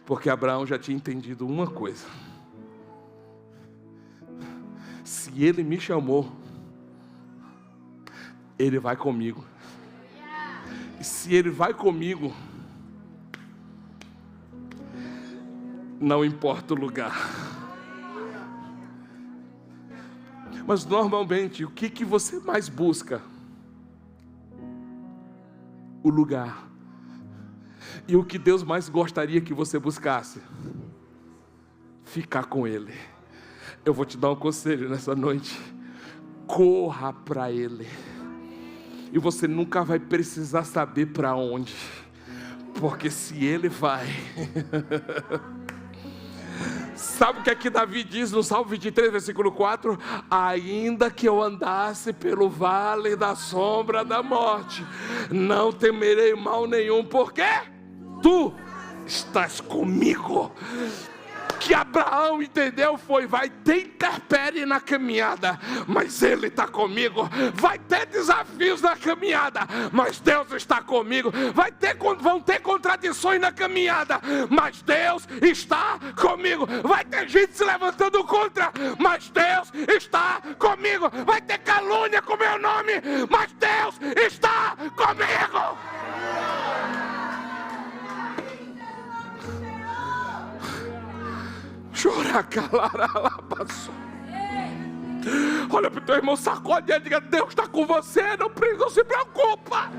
Porque Abraão já tinha entendido uma coisa: se Ele me chamou, Ele vai comigo. E se Ele vai comigo, não importa o lugar. Mas normalmente, o que você mais busca? O lugar. E o que Deus mais gostaria que você buscasse? Ficar com Ele. Eu vou te dar um conselho nessa noite: corra para Ele. E você nunca vai precisar saber para onde, porque se Ele vai... Sabe o que é que Davi diz no Salmo 23, versículo 4? Ainda que eu andasse pelo vale da sombra da morte, não temerei mal nenhum, porque tu estás comigo. Que Abraão entendeu foi: vai ter intempérie na caminhada, mas Ele está comigo. Vai ter desafios na caminhada, mas Deus está comigo. Vão ter contradições na caminhada, mas Deus está comigo. Vai ter gente se levantando contra, mas Deus está comigo. Vai ter calúnia com meu nome, mas Deus está comigo. Chora, calar, passou. Olha para o teu irmão, sacode e diga: Deus está com você, não se preocupa.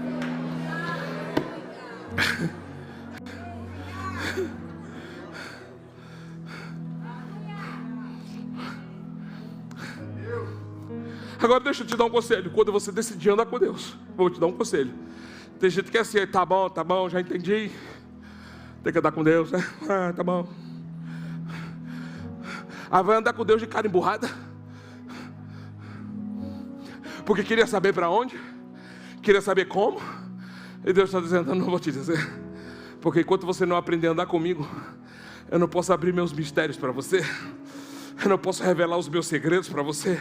Agora deixa eu te dar um conselho. Quando você decidir andar com Deus, vou te dar um conselho. Tem gente que é assim: tá bom, já entendi. Tem que andar com Deus, né? Tá bom. Vai andar com Deus de cara emburrada, porque queria saber para onde, queria saber como. E Deus está dizendo: eu não vou te dizer, porque enquanto você não aprender a andar comigo, eu não posso abrir meus mistérios para você, eu não posso revelar os meus segredos para você,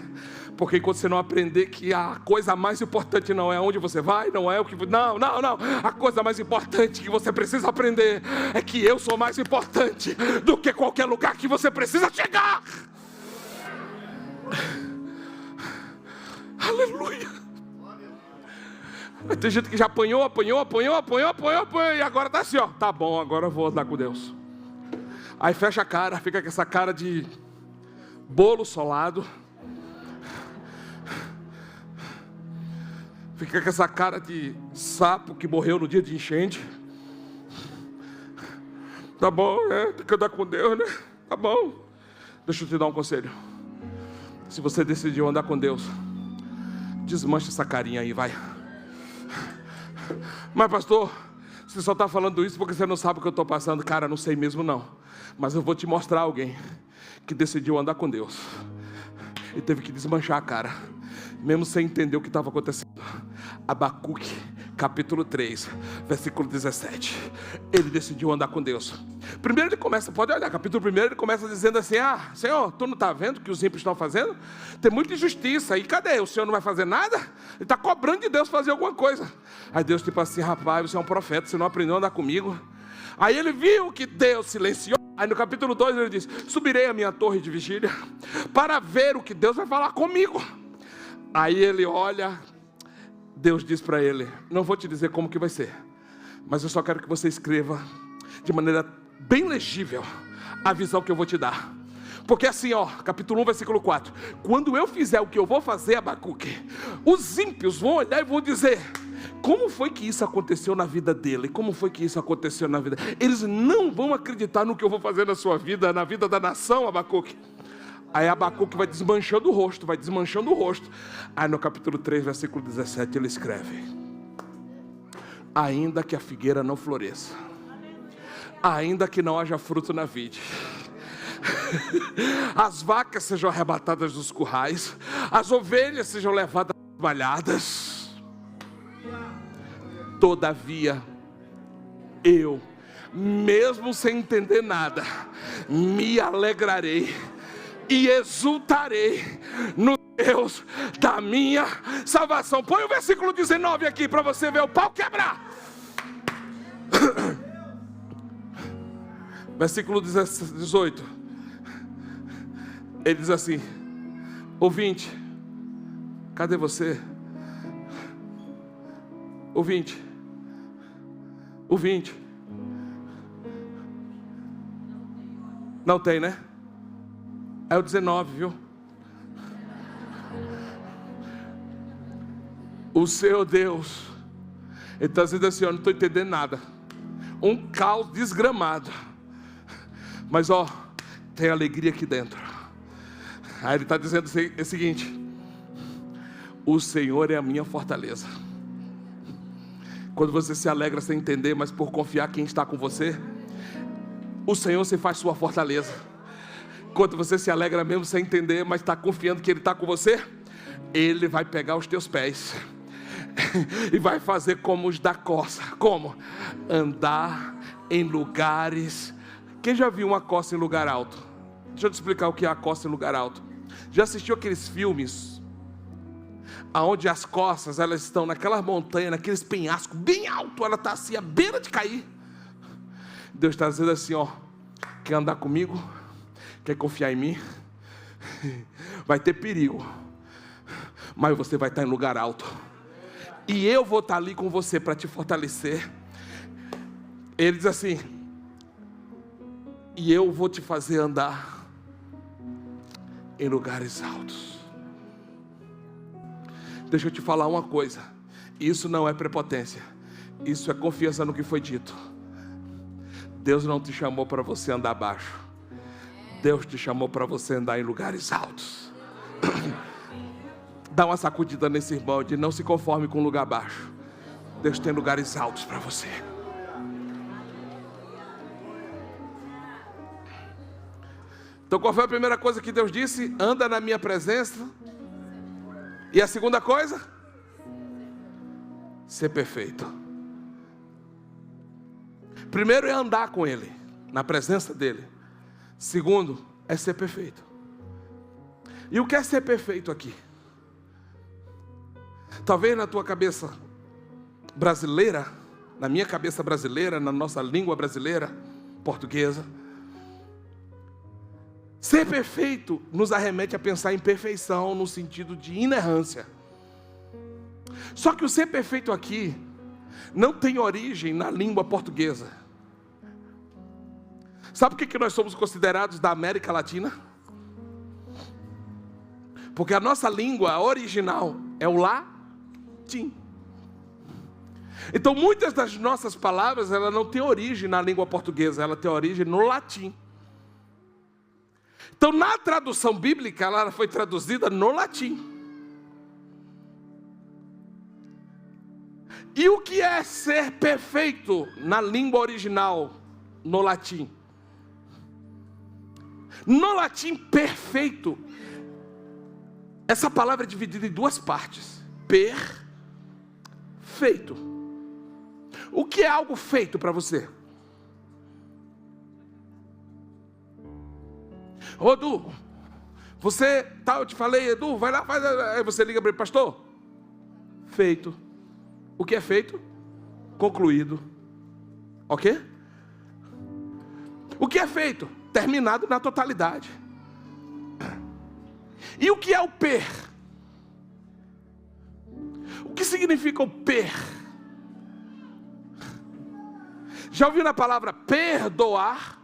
porque enquanto você não aprender que a coisa mais importante não é onde você vai, não é o que... Não, a coisa mais importante que você precisa aprender é que eu sou mais importante do que qualquer lugar que você precisa chegar. Aleluia. Tem gente que já apanhou e agora está assim, ó: tá bom, agora eu vou andar com Deus. Aí fecha a cara, fica com essa cara de bolo solado, fica com essa cara de sapo que morreu no dia de enchente. Tá bom, tem que andar com Deus, né? Tá bom. Deixa eu te dar um conselho. Se você decidiu andar com Deus, desmancha essa carinha aí, vai. Mas pastor, você só está falando isso porque você não sabe o que eu estou passando. Cara, não sei mesmo não. Mas eu vou te mostrar alguém que decidiu andar com Deus e teve que desmanchar a cara, mesmo sem entender o que estava acontecendo. Abacuque, capítulo 3, versículo 17. Ele decidiu andar com Deus. Primeiro ele começa, pode olhar, capítulo 1, ele começa dizendo assim: Senhor, tu não está vendo o que os ímpios estão fazendo? Tem muita injustiça, e cadê? O Senhor não vai fazer nada? Ele está cobrando de Deus fazer alguma coisa. Aí Deus tipo assim: rapaz, você é um profeta, você não aprendeu a andar comigo. Aí ele viu que Deus silenciou. Aí no capítulo 2 ele diz: subirei a minha torre de vigília para ver o que Deus vai falar comigo. Aí ele olha, Deus diz para ele: não vou te dizer como que vai ser, mas eu só quero que você escreva de maneira bem legível a visão que eu vou te dar. Porque assim, capítulo 1, versículo 4: quando eu fizer o que eu vou fazer, Abacuque, os ímpios vão olhar e vão dizer: como foi que isso aconteceu na vida dele? Como foi que isso aconteceu na vida? Eles não vão acreditar no que eu vou fazer na sua vida, na vida da nação, Abacuque. Aí Abacuque vai desmanchando o rosto, Aí no capítulo 3, versículo 17, ele escreve: ainda que a figueira não floresça, ainda que não haja fruto na vide, as vacas sejam arrebatadas dos currais, as ovelhas sejam levadas às malhadas, todavia eu, mesmo sem entender nada, me alegrarei e exultarei no Deus da minha salvação. Põe o versículo 19 aqui para você ver o pau quebrar. Versículo 18. Ele diz assim: ouvinte, cadê você? Ouvinte. Não tem, né? É o 19, viu? O seu Deus, ele está dizendo assim: eu não estou entendendo nada, um caos desgramado, mas tem alegria aqui dentro. Aí ele está dizendo o seguinte: o Senhor é a minha fortaleza. Quando você se alegra sem entender, mas por confiar quem está com você, o Senhor se faz sua fortaleza. Quando você se alegra mesmo sem entender, mas está confiando que Ele está com você, Ele vai pegar os teus pés e vai fazer como os da coça. Como? Andar em lugares. Quem já viu uma coça em lugar alto? Deixa eu te explicar o que é a coça em lugar alto. Já assistiu aqueles filmes aonde as coças, elas estão naquelas montanhas, naqueles penhascos bem alto, ela está assim à beira de cair. Deus está dizendo assim: quer andar comigo? Quer confiar em mim? Vai ter perigo, mas você vai estar em lugar alto, e eu vou estar ali com você para te fortalecer. Ele diz assim: e eu vou te fazer andar em lugares altos. Deixa eu te falar uma coisa: isso não é prepotência, isso é confiança no que foi dito. Deus não te chamou para você andar baixo, Deus te chamou para você andar em lugares altos. Dá uma sacudida nesse irmão, de não se conforme com um lugar baixo. Deus tem lugares altos para você. Então qual foi a primeira coisa que Deus disse? Anda na minha presença. E a segunda coisa? Ser perfeito. Primeiro é andar com Ele, na presença dEle. Segundo é ser perfeito. E o que é ser perfeito aqui? Talvez na tua cabeça brasileira, na minha cabeça brasileira, na nossa língua brasileira, portuguesa, ser perfeito nos arremete a pensar em perfeição no sentido de inerrância. Só que o ser perfeito aqui não tem origem na língua portuguesa. Sabe por que nós somos considerados da América Latina? Porque a nossa língua original é o latim. Então muitas das nossas palavras, ela não tem origem na língua portuguesa, ela tem origem no latim. Então na tradução bíblica, ela foi traduzida no latim. E o que é ser perfeito na língua original, no latim? No latim, perfeito, essa palavra é dividida em duas partes. Perfeito. O que é algo feito para você? Ô Edu, você, eu te falei, Edu, vai lá, faz. Aí você liga para ele, pastor, feito. O que é feito? Concluído. Ok? O que é feito? Terminado na totalidade. E o que é o per? O que significa o per? Já ouviu na palavra perdoar?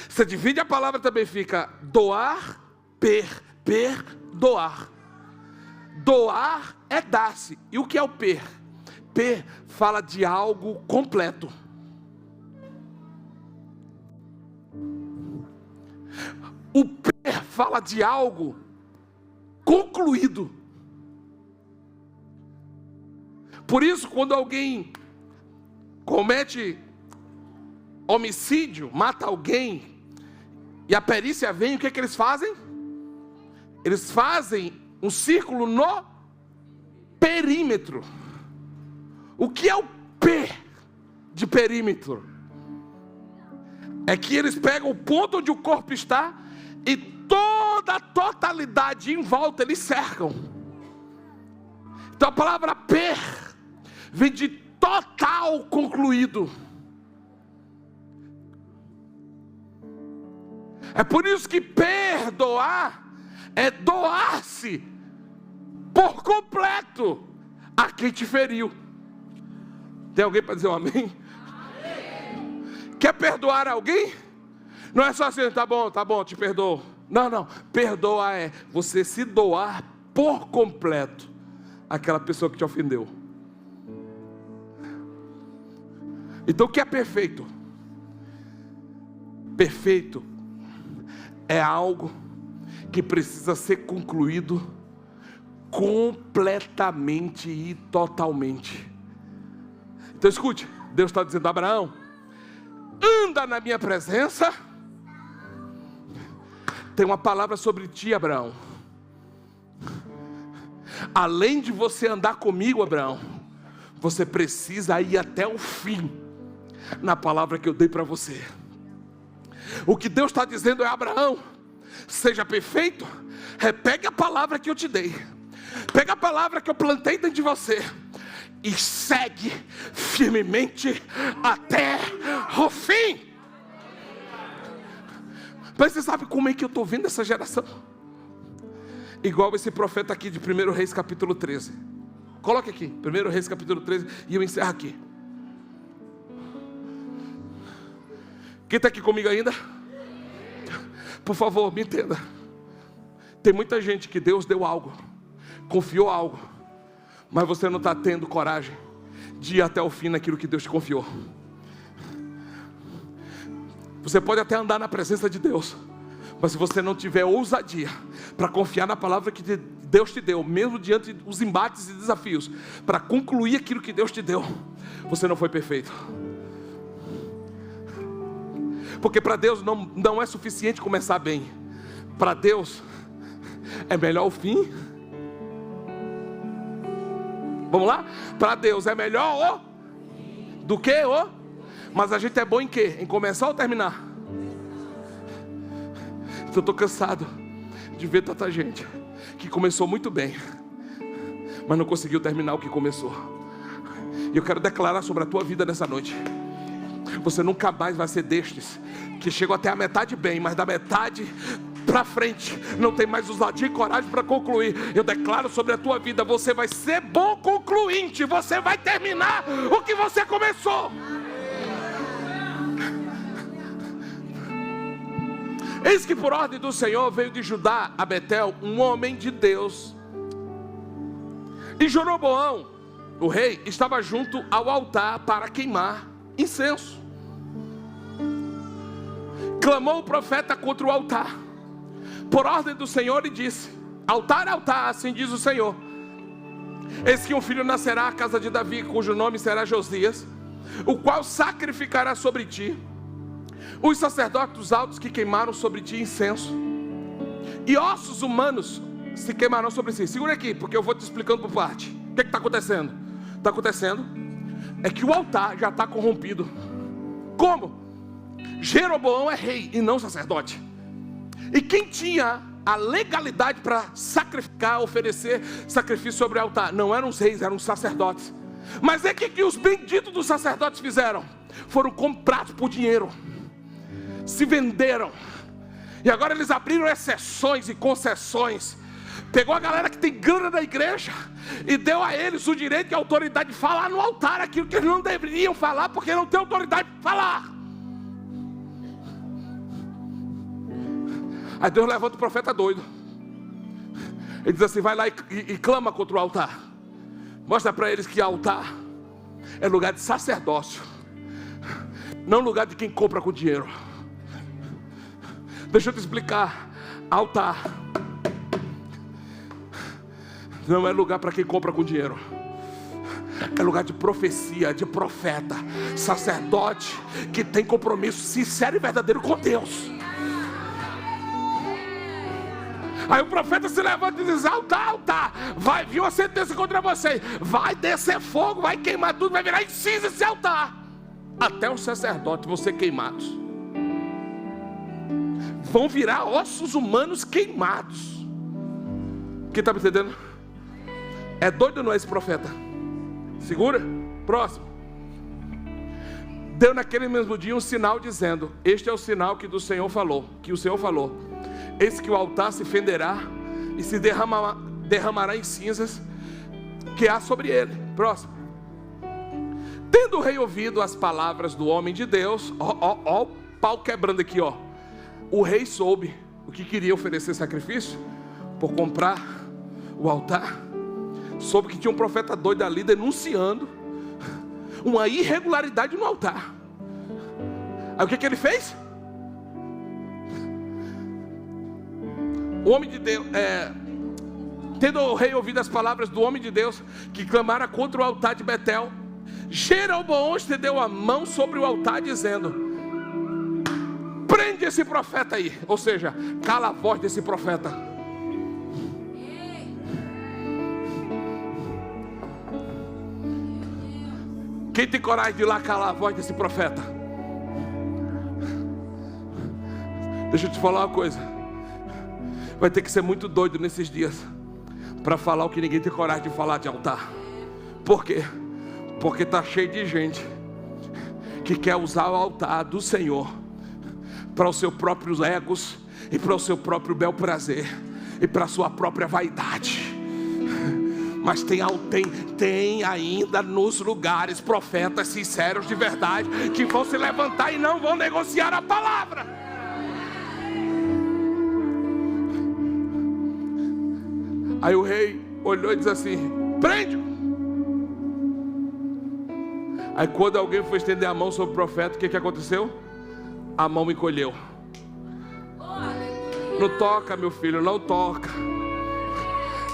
Você divide a palavra, também fica doar, perdoar. Doar é dar-se. E o que é o per? Per fala de algo completo. O per fala de algo concluído. Por isso, quando alguém comete homicídio, mata alguém, e a perícia vem, o que é que eles fazem? Eles fazem um círculo no perímetro. O que é o P de perímetro? É que eles pegam o ponto onde o corpo está e toda a totalidade em volta eles cercam. Então a palavra per vem de total concluído. É por isso que perdoar é doar-se por completo a quem te feriu. Tem alguém para dizer um amém? Amém? Quer perdoar alguém? Não é só assim, tá bom, te perdoo. Não, perdoar é você se doar por completo àquela pessoa que te ofendeu. Então o que é perfeito? Perfeito é algo que precisa ser concluído completamente e totalmente. Então escute, Deus está dizendo: Abraão, anda na minha presença. Tem uma palavra sobre ti, Abraão. Além de você andar comigo, Abraão, você precisa ir até o fim na palavra que eu dei para você. O que Deus está dizendo é: Abraão, seja perfeito. Pega a palavra que eu te dei, pega a palavra que eu plantei dentro de você e segue firmemente até o fim. Mas você sabe como é que eu estou vendo essa geração? Igual esse profeta aqui de 1 Reis capítulo 13. Coloque aqui, 1 Reis capítulo 13, e eu encerro aqui. Quem está aqui comigo ainda? Por favor, me entenda. Tem muita gente que Deus deu algo, confiou algo, mas você não está tendo coragem de ir até o fim naquilo que Deus te confiou. Você pode até andar na presença de Deus, mas se você não tiver ousadia para confiar na palavra que Deus te deu, mesmo diante dos embates e desafios, para concluir aquilo que Deus te deu, você não foi perfeito. Porque para Deus não é suficiente começar bem. Para Deus é melhor o fim. Vamos lá? Para Deus é melhor do que o. Mas a gente é bom em quê? Em começar ou terminar? Então eu estou cansado de ver tanta gente que começou muito bem, mas não conseguiu terminar o que começou. E eu quero declarar sobre a tua vida nessa noite: você nunca mais vai ser destes que chegam até a metade bem, mas da metade para frente não tem mais ousadia e coragem para concluir. Eu declaro sobre a tua vida: você vai ser bom concluinte, você vai terminar o que você começou. Eis que por ordem do Senhor veio de Judá a Betel um homem de Deus, e Jeroboão, o rei, estava junto ao altar para queimar incenso. Clamou o profeta contra o altar por ordem do Senhor e disse: altar, altar, assim diz o Senhor, eis que um filho nascerá à casa de Davi, cujo nome será Josias, o qual sacrificará sobre ti os sacerdotes altos que queimaram sobre ti incenso, e ossos humanos se queimarão sobre si. Segura aqui, porque eu vou te explicando por parte. O que está acontecendo? Está acontecendo é que o altar já está corrompido. Como? Jeroboão é rei e não sacerdote. E quem tinha a legalidade para sacrificar, oferecer sacrifício sobre o altar, não eram os reis, eram os sacerdotes. Mas é que os benditos dos sacerdotes fizeram? Foram comprados por dinheiro, se venderam, e agora eles abriram exceções e concessões. Pegou a galera que tem grana da igreja e deu a eles o direito e a autoridade de falar no altar aquilo que eles não deveriam falar, porque não tem autoridade para falar. Aí Deus levanta o profeta doido. Ele diz assim: vai lá e clama contra o altar. Mostra para eles que altar é lugar de sacerdócio, não lugar de quem compra com dinheiro. Deixa eu te explicar. Altar não é lugar para quem compra com dinheiro. É lugar de profecia, de profeta, sacerdote que tem compromisso sincero e verdadeiro com Deus. Aí o profeta se levanta e diz: altar, altar, vai vir uma sentença contra você, vai descer fogo, vai queimar tudo, vai virar em cinza esse altar. Até os sacerdotes vão ser queimados, vão virar ossos humanos queimados. Quem está me entendendo? É doido ou não é esse profeta? Segura, próximo. Deu naquele mesmo dia um sinal dizendo: este é o sinal que do Senhor falou, que o Senhor falou: eis que o altar se fenderá e se derramará em cinzas que há sobre ele. Próximo. Tendo o rei ouvido as palavras do homem de Deus, ó o pau quebrando aqui, ó. O rei soube o que queria oferecer sacrifício por comprar o altar. Soube que tinha um profeta doido ali denunciando uma irregularidade no altar. Aí o que ele fez? O homem de Deus, tendo o rei ouvido as palavras do homem de Deus que clamara contra o altar de Betel, Jeroboão estendeu a mão sobre o altar dizendo: prende esse profeta aí. Ou seja, cala a voz desse profeta. Quem tem coragem de ir lá calar a voz desse profeta? Deixa eu te falar uma coisa. Vai ter que ser muito doido nesses dias para falar o que ninguém tem coragem de falar de altar. Por quê? Porque está cheio de gente que quer usar o altar do Senhor para os seus próprios egos e para o seu próprio bel prazer e para a sua própria vaidade. Mas tem ainda nos lugares profetas sinceros de verdade que vão se levantar e não vão negociar a palavra. Aí o rei olhou e disse assim: prende-o. Aí quando alguém foi estender a mão sobre o profeta, o que aconteceu? A mão encolheu. Não toca, meu filho, não toca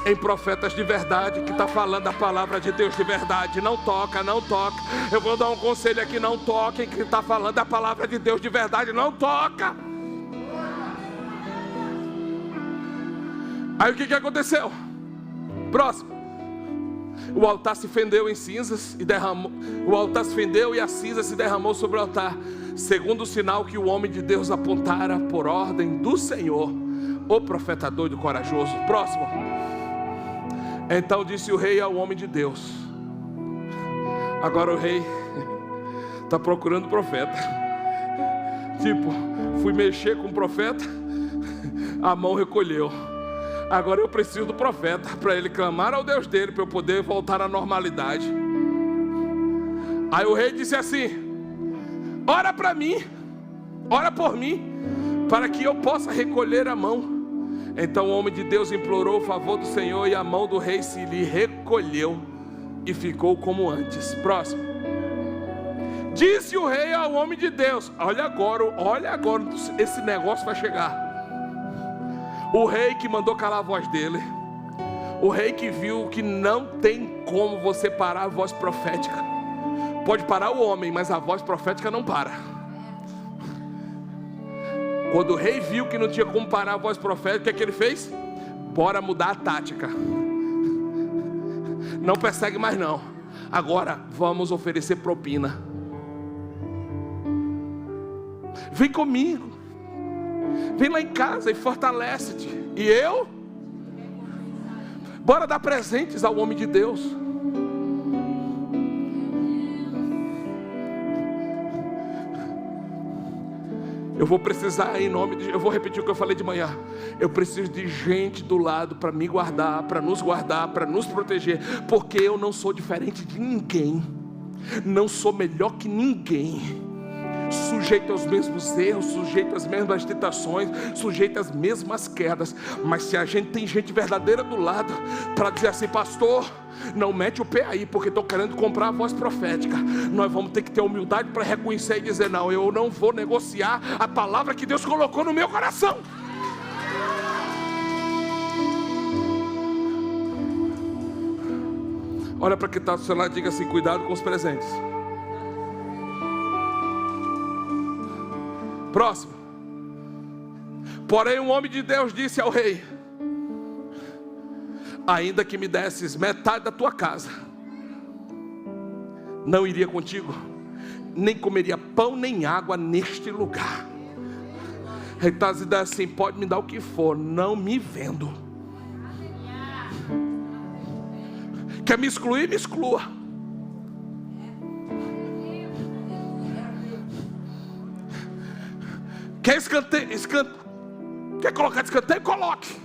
em profetas de verdade, que está falando a palavra de Deus de verdade. Não toca, não toca. Eu vou dar um conselho aqui: não toque em quem está falando a palavra de Deus de verdade. Não toca. Aí o que aconteceu? Próximo. O altar se fendeu em cinzas e derramou. O altar se fendeu e a cinza se derramou sobre o altar, segundo o sinal que o homem de Deus apontara por ordem do Senhor. O profeta doido corajoso. Próximo. Então disse o rei ao homem de Deus. Agora o rei está procurando o profeta. Tipo, fui mexer com o profeta, a mão recolheu. Agora eu preciso do profeta para ele clamar ao Deus dele, para eu poder voltar à normalidade. Aí o rei disse assim: ora para mim, ora por mim, para que eu possa recolher a mão. Então o homem de Deus implorou o favor do Senhor, e a mão do rei se lhe recolheu e ficou como antes. Próximo. Disse o rei ao homem de Deus: olha agora, esse negócio vai chegar. O rei que mandou calar a voz dele, o rei que viu que não tem como você parar a voz profética. Pode parar o homem, mas a voz profética não para. Quando o rei viu que não tinha como parar a voz profética, o que é que ele fez? bora mudar a tática. Não persegue mais não. Agora vamos oferecer propina. Vem comigo. Vem lá em casa e fortalece-te. E eu? Bora dar presentes ao homem de Deus. Eu vou precisar, em nome de... Eu vou repetir o que eu falei de manhã. Eu preciso de gente do lado para me guardar, para nos proteger. Porque eu não sou diferente de ninguém. Não sou melhor que ninguém. Sujeito aos mesmos erros, sujeito às mesmas tentações, sujeito às mesmas quedas. Mas se a gente tem gente verdadeira do lado para dizer assim: pastor, não mete o pé aí, porque estou querendo comprar a voz profética. Nós vamos ter que ter humildade para reconhecer e dizer: não, eu não vou negociar a palavra que Deus colocou no meu coração. Olha para quem está do seu lado e diga assim: cuidado com os presentes. Próximo. Porém um homem de Deus disse ao rei: ainda que me desses metade da tua casa, não iria contigo, nem comeria pão nem água neste lugar. Ele está dizendo assim: pode me dar o que for, não me vendo. Quer me excluir? Me exclua. Quer escanteio? Quer colocar de escanteio? Coloque.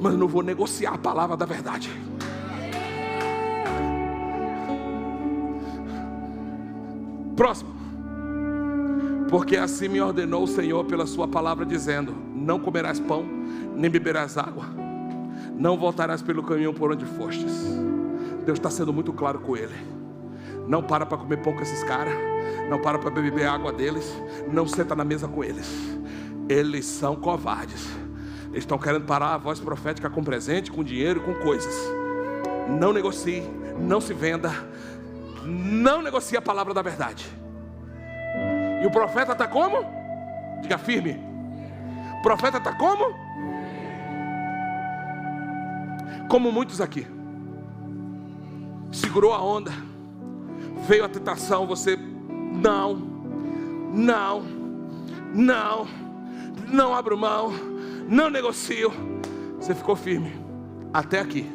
Mas eu não vou negociar a palavra da verdade. Próximo. Porque assim me ordenou o Senhor pela sua palavra, dizendo: não comerás pão, nem beberás água, não voltarás pelo caminho por onde fostes. Deus está sendo muito claro com ele. Não para comer pão com esses caras. Não para beber água deles. Não senta na mesa com eles. Eles são covardes. Eles estão querendo parar a voz profética com presente, com dinheiro, com coisas. Não negocie, não se venda, não negocie a palavra da verdade. E o profeta está como? Diga firme. O profeta está como? Como muitos aqui. Segurou a onda. Veio a tentação, você não abro mão, não negocio. Você ficou firme até aqui.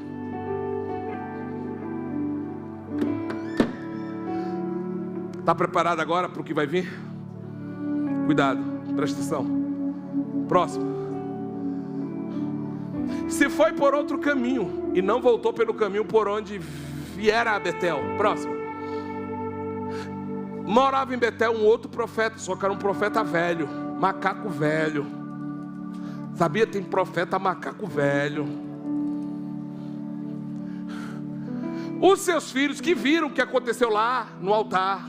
Está preparado agora para o que vai vir? Cuidado, presta atenção. Próximo. Se foi por outro caminho e não voltou pelo caminho por onde viera a Betel. Próximo. Morava em Betel um outro profeta, só que era um profeta velho, macaco velho. Sabia? Tem profeta macaco velho. Os seus filhos que viram o que aconteceu lá no altar,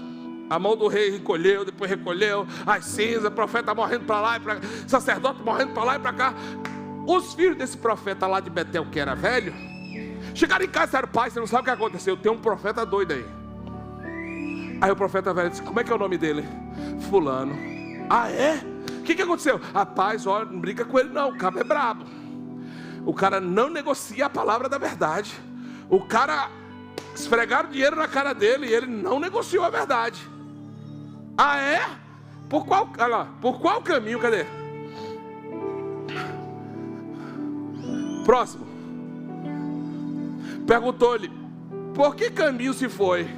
a mão do rei recolheu, depois recolheu as cinzas, profeta morrendo para lá e para cá, sacerdote morrendo para lá e para cá. Os filhos desse profeta lá de Betel, que era velho, chegaram em casa e disseram: pai, você não sabe o que aconteceu, tem um profeta doido aí. Aí o profeta velho disse: como é que é o nome dele? Fulano. Ah, é? O que aconteceu? Rapaz, olha, não brinca com ele não, o cara é brabo. O cara não negocia a palavra da verdade. O cara esfregaram dinheiro na cara dele e ele não negociou a verdade. Ah, é? Por qual caminho? Cadê? Próximo. Perguntou-lhe: por que caminho se foi?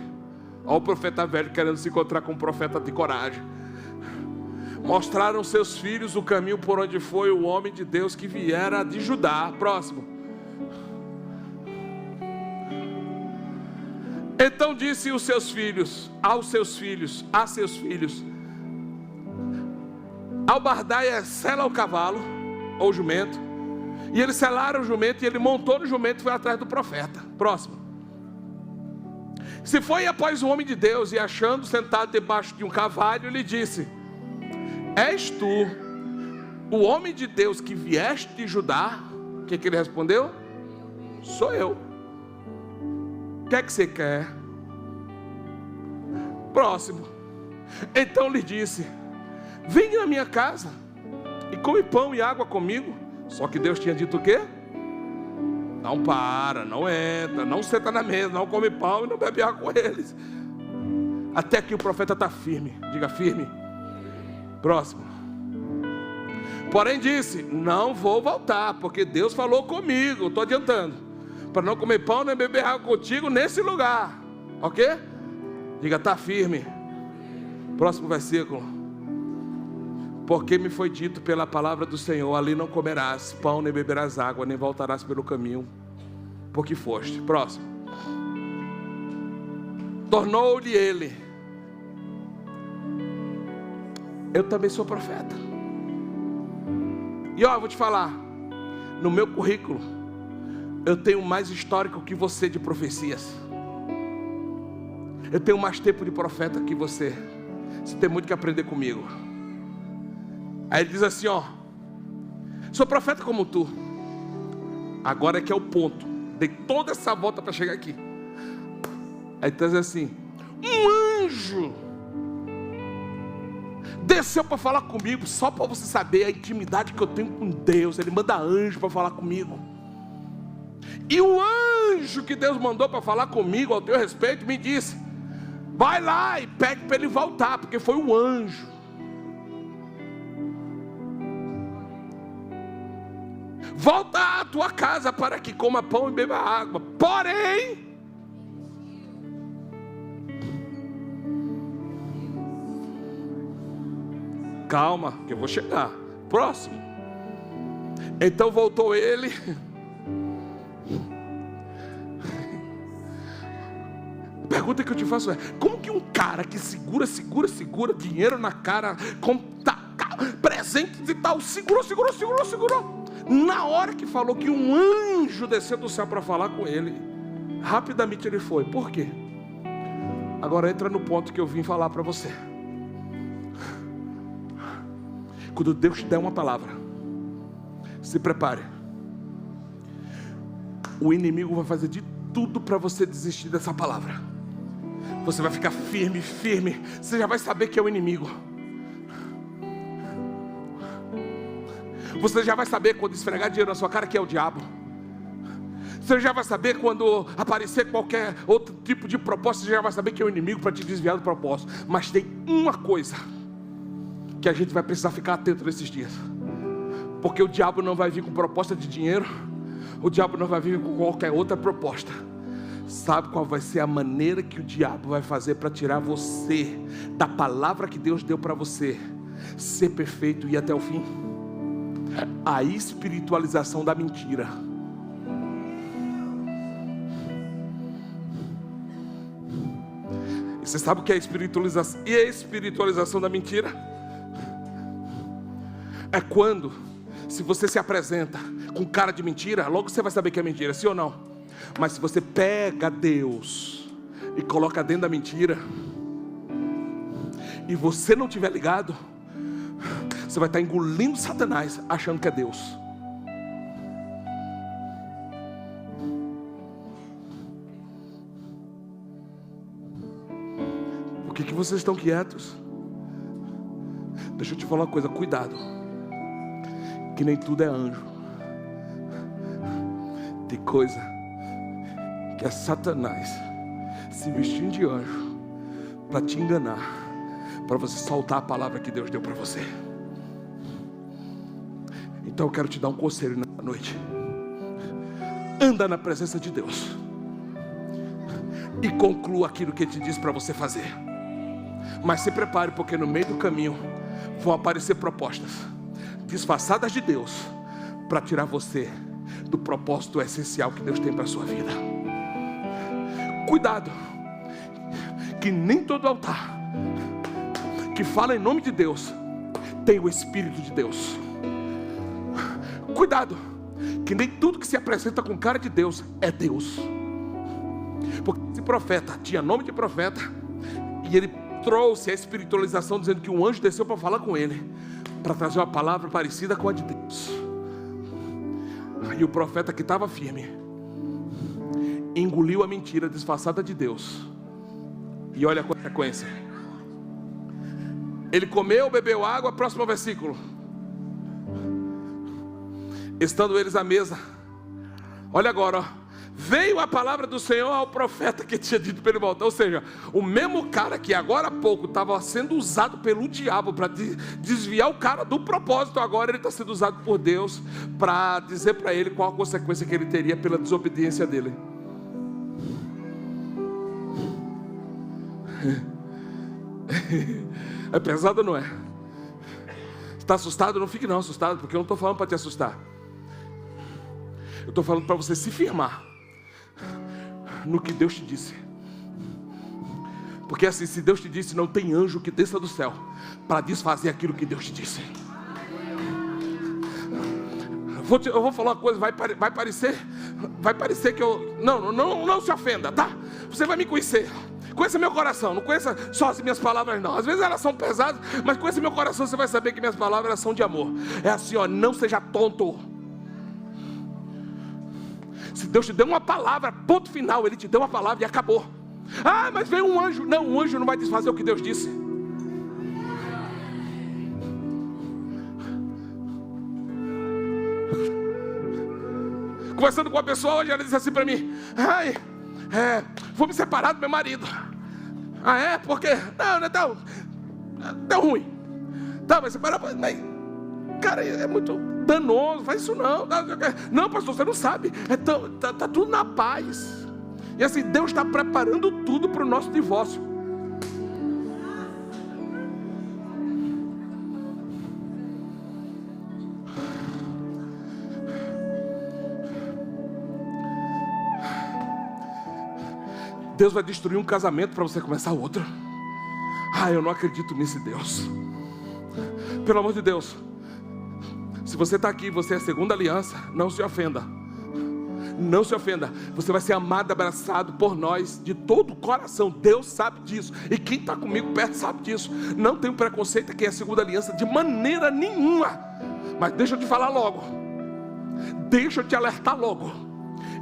Olha o profeta velho querendo se encontrar com um profeta de coragem. Mostraram seus filhos o caminho por onde foi o homem de Deus que viera de Judá. Próximo. Então disse aos seus filhos: Albardai sela o cavalo ou jumento. E eles selaram o jumento e ele montou no jumento e foi atrás do profeta. Próximo. Se foi após o homem de Deus e achando sentado debaixo de um cavalo, lhe disse: és tu o homem de Deus que vieste de Judá? O que ele respondeu? Sou eu. O que é que você quer? Próximo. Então lhe disse: vem na minha casa e come pão e água comigo. Só que Deus tinha dito o quê? Não para, não entra, não senta na mesa, não come pão e não bebe água com eles. Até que o profeta está firme. Diga firme. Próximo. Porém disse, não vou voltar, porque Deus falou comigo, estou adiantando, para não comer pão nem beber água contigo nesse lugar. Ok? Diga, está firme. Próximo versículo. Porque me foi dito pela palavra do Senhor, ali não comerás pão, nem beberás água, nem voltarás pelo caminho por que foste. Próximo. Tornou-lhe ele, eu também sou profeta. E ó, eu vou te falar, no meu currículo, eu tenho mais histórico que você de profecias. Eu tenho mais tempo de profeta que você. Você tem muito que aprender comigo. Aí ele diz assim, ó, sou profeta como tu. Agora é que é o ponto. Dei toda essa volta para chegar aqui. Aí ele diz assim, um anjo desceu para falar comigo, só para você saber a intimidade que eu tenho com Deus. Ele manda anjo para falar comigo. E o anjo que Deus mandou para falar comigo ao teu respeito me disse, vai lá e pede para ele voltar, porque foi um anjo. Volta à tua casa para que coma pão e beba água. Porém, calma, que eu vou chegar. Próximo. Então voltou ele. A pergunta que eu te faço é: como que um cara que segura dinheiro na cara, presentes e tal, segurou. Na hora que falou que um anjo desceu do céu para falar com ele, rapidamente ele foi. Por quê? Agora entra no ponto que eu vim falar para você. Quando Deus te der uma palavra, se prepare. O inimigo vai fazer de tudo para você desistir dessa palavra. Você vai ficar firme. Você já vai saber que é o inimigo. Você já vai saber quando esfregar dinheiro na sua cara que é o diabo. Você já vai saber quando aparecer qualquer outro tipo de proposta. Você já vai saber que é o inimigo para te desviar do propósito. Mas tem uma coisa que a gente vai precisar ficar atento nesses dias. Porque o diabo não vai vir com proposta de dinheiro. O diabo não vai vir com qualquer outra proposta. Sabe qual vai ser a maneira que o diabo vai fazer para tirar você da palavra que Deus deu para você ser perfeito e ir até o fim? A espiritualização da mentira. E você sabe o que é espiritualização? E a espiritualização da mentira é quando, se você se apresenta com cara de mentira, logo você vai saber que é mentira, sim ou não? Mas se você pega Deus e coloca dentro da mentira, e você não estiver ligado, você vai estar engolindo Satanás, achando que é Deus. Por que vocês estão quietos? Deixa eu te falar uma coisa, cuidado, que nem tudo é anjo. Tem coisa que é Satanás se vestindo de anjo para te enganar, para você soltar a palavra que Deus deu para você. Então eu quero te dar um conselho nessa noite. Anda na presença de Deus e conclua aquilo que Ele te diz para você fazer. Mas se prepare, porque no meio do caminho vão aparecer propostas disfarçadas de Deus para tirar você do propósito essencial que Deus tem para a sua vida. Cuidado, que nem todo altar que fala em nome de Deus tem o Espírito de Deus. Cuidado, que nem tudo que se apresenta com cara de Deus é Deus. Porque esse profeta tinha nome de profeta, e ele trouxe a espiritualização dizendo que um anjo desceu para falar com ele, para trazer uma palavra parecida com a de Deus. E o profeta que estava firme engoliu a mentira disfarçada de Deus. E olha a consequência. Ele comeu, bebeu água. Próximo versículo. Estando eles à mesa, olha agora, ó, veio a palavra do Senhor ao profeta que tinha dito para ele voltar. Ou seja, o mesmo cara que agora há pouco estava sendo usado pelo diabo para desviar o cara do propósito, agora ele está sendo usado por Deus para dizer para ele qual a consequência que ele teria pela desobediência dele. É pesado ou não é? Está assustado? Não fique não assustado, porque eu não estou falando para te assustar. Eu estou falando para você se firmar no que Deus te disse. Porque assim, se Deus te disse, não tem anjo que desça do céu para desfazer aquilo que Deus te disse. Eu vou falar uma coisa, vai parecer que eu... Não se ofenda, tá? Você vai me conhecer. Conheça meu coração, não conheça só as minhas palavras não. Às vezes elas são pesadas, mas conheça meu coração, você vai saber que minhas palavras são de amor. É assim, ó, não seja tonto. Se Deus te deu uma palavra, ponto final, Ele te deu uma palavra e acabou. Ah, mas veio um anjo. Não, um anjo não vai desfazer o que Deus disse. Conversando com uma pessoa hoje, ela disse assim para mim: vou me separar do meu marido. Ah, é? Por quê? Não é tão ruim. Tá, mas separar, mas, cara, é muito danoso, faz isso não. Não, pastor, você não sabe. Tá tudo na paz. E assim, Deus está preparando tudo para o nosso divórcio. Deus vai destruir um casamento para você começar outro. Eu não acredito nesse Deus. Pelo amor de Deus, se você está aqui, você é a segunda aliança, não se ofenda. Não se ofenda. Você vai ser amado, abraçado por nós de todo o coração. Deus sabe disso. E quem está comigo perto sabe disso. Não tenho preconceito a quem é a segunda aliança de maneira nenhuma. Mas deixa eu te falar logo. Deixa eu te alertar logo.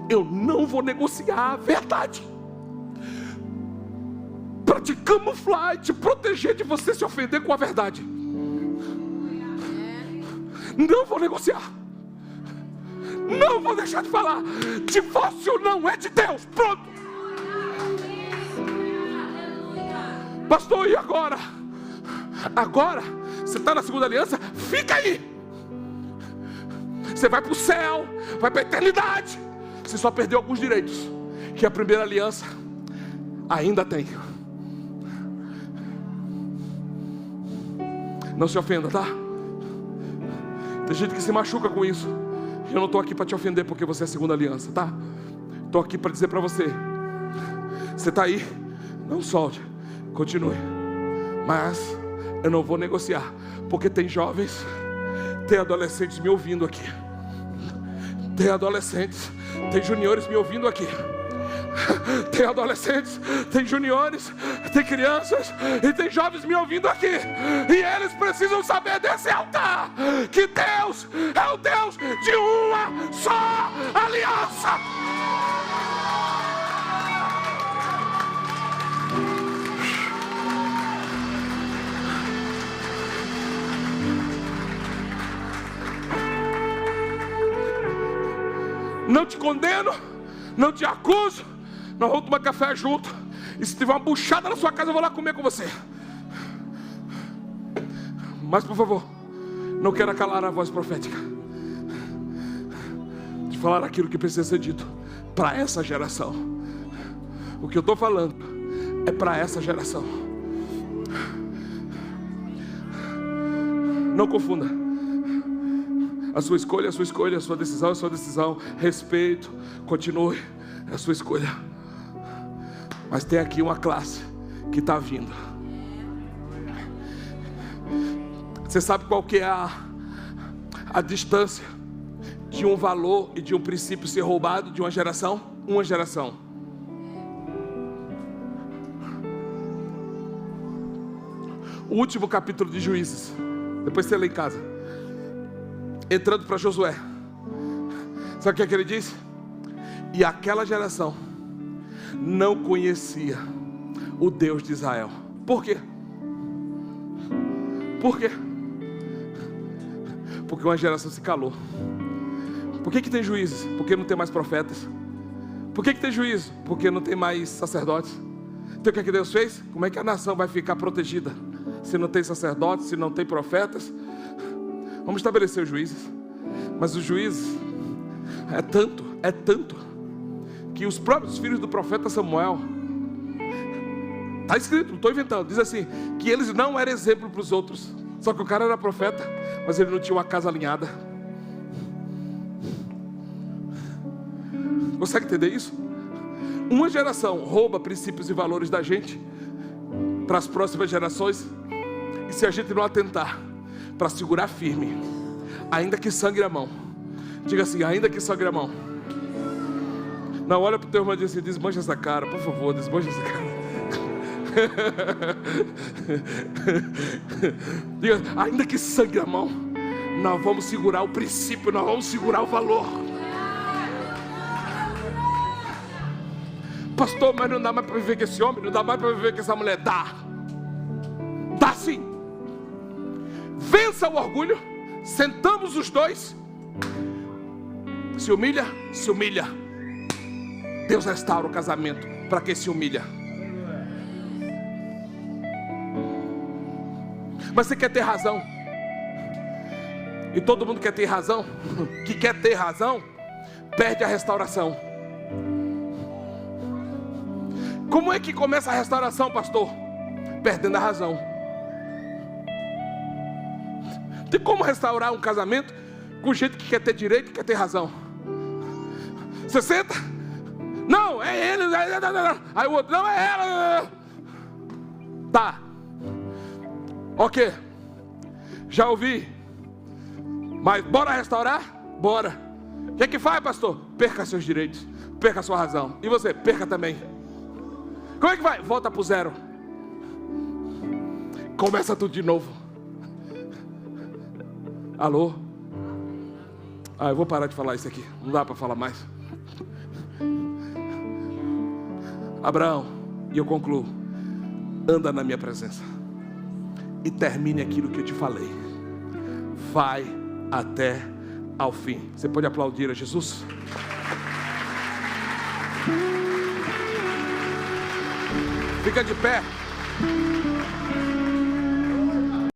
Eu não vou negociar a verdade para te camuflar e te proteger de você se ofender com a verdade. Não vou negociar. Não vou deixar de falar. Divórcio não é de Deus. Pronto. Pastor, e agora? Agora, você está na segunda aliança? Fica aí. Você vai para o céu, vai para a eternidade. Você só perdeu alguns direitos que a primeira aliança ainda tem. Não se ofenda, tá? Tem gente que se machuca com isso. Eu não estou aqui para te ofender porque você é a segunda aliança, tá? Estou aqui para dizer para você: você está aí, não solte, continue. Mas eu não vou negociar, porque tem jovens, tem adolescentes me ouvindo aqui. Tem adolescentes, tem juniores me ouvindo aqui. Tem adolescentes, tem juniores, tem crianças e tem jovens me ouvindo aqui. E eles precisam saber desse altar que Deus é o Deus de uma só aliança. Não te condeno, não te acuso. Nós vamos tomar café junto. E se tiver uma buchada na sua casa, eu vou lá comer com você. Mas por favor, não quero calar a voz profética de falar aquilo que precisa ser dito para essa geração. O que eu estou falando é para essa geração. Não confunda. A sua escolha, a sua escolha, a sua decisão, a sua decisão. Respeito, continue, é a sua escolha. Mas tem aqui uma classe que está vindo. Você sabe qual que é a distância de um valor e de um princípio ser roubado de uma geração? Uma geração. O último capítulo de Juízes. Depois você lê em casa. Entrando para Josué. Sabe o que ele diz? E aquela geração não conhecia o Deus de Israel. Por quê? Por quê? Porque uma geração se calou. Por que tem juízes? Porque não tem mais profetas. Por que tem juízo? Porque não tem mais sacerdotes. Então o que Deus fez? Como é que a nação vai ficar protegida? Se não tem sacerdotes, se não tem profetas? Vamos estabelecer os juízes. Mas os juízes é tanto, que os próprios filhos do profeta Samuel, está escrito, não estou inventando, diz assim, que eles não eram exemplo para os outros. Só que o cara era profeta, mas ele não tinha uma casa alinhada. Consegue entender isso? Uma geração rouba princípios e valores da gente para as próximas gerações. E se a gente não atentar para segurar firme, ainda que sangre a mão, diga assim, ainda que sangre a mão. Não, olha para o teu irmão e diz assim, desmancha essa cara, por favor, desmancha essa cara. Diga, ainda que sangre a mão, nós vamos segurar o princípio, nós vamos segurar o valor. Pastor, mas não dá mais para viver com esse homem, não dá mais para viver com essa mulher. Dá sim. Vença o orgulho. Sentamos os dois. Se humilha. Deus restaura o casamento para quem se humilha. Mas você quer ter razão, e todo mundo quer ter razão. Que quer ter razão perde a restauração. Como é que começa a restauração, pastor? Perdendo a razão. Tem como restaurar um casamento com gente que quer ter direito e quer ter razão? Você senta? Não, é ele. Aí o outro, não, é ela. Tá. Ok. Já ouvi. Mas bora restaurar? Bora. O que faz, pastor? Perca seus direitos. Perca a sua razão. E você? Perca também. Como é que vai? Volta pro zero. Começa tudo de novo. Alô? Eu vou parar de falar isso aqui. Não dá para falar mais. Abraão, e eu concluo. Anda na minha presença e termine aquilo que eu te falei. Vai até ao fim. Você pode aplaudir a Jesus? Fica de pé.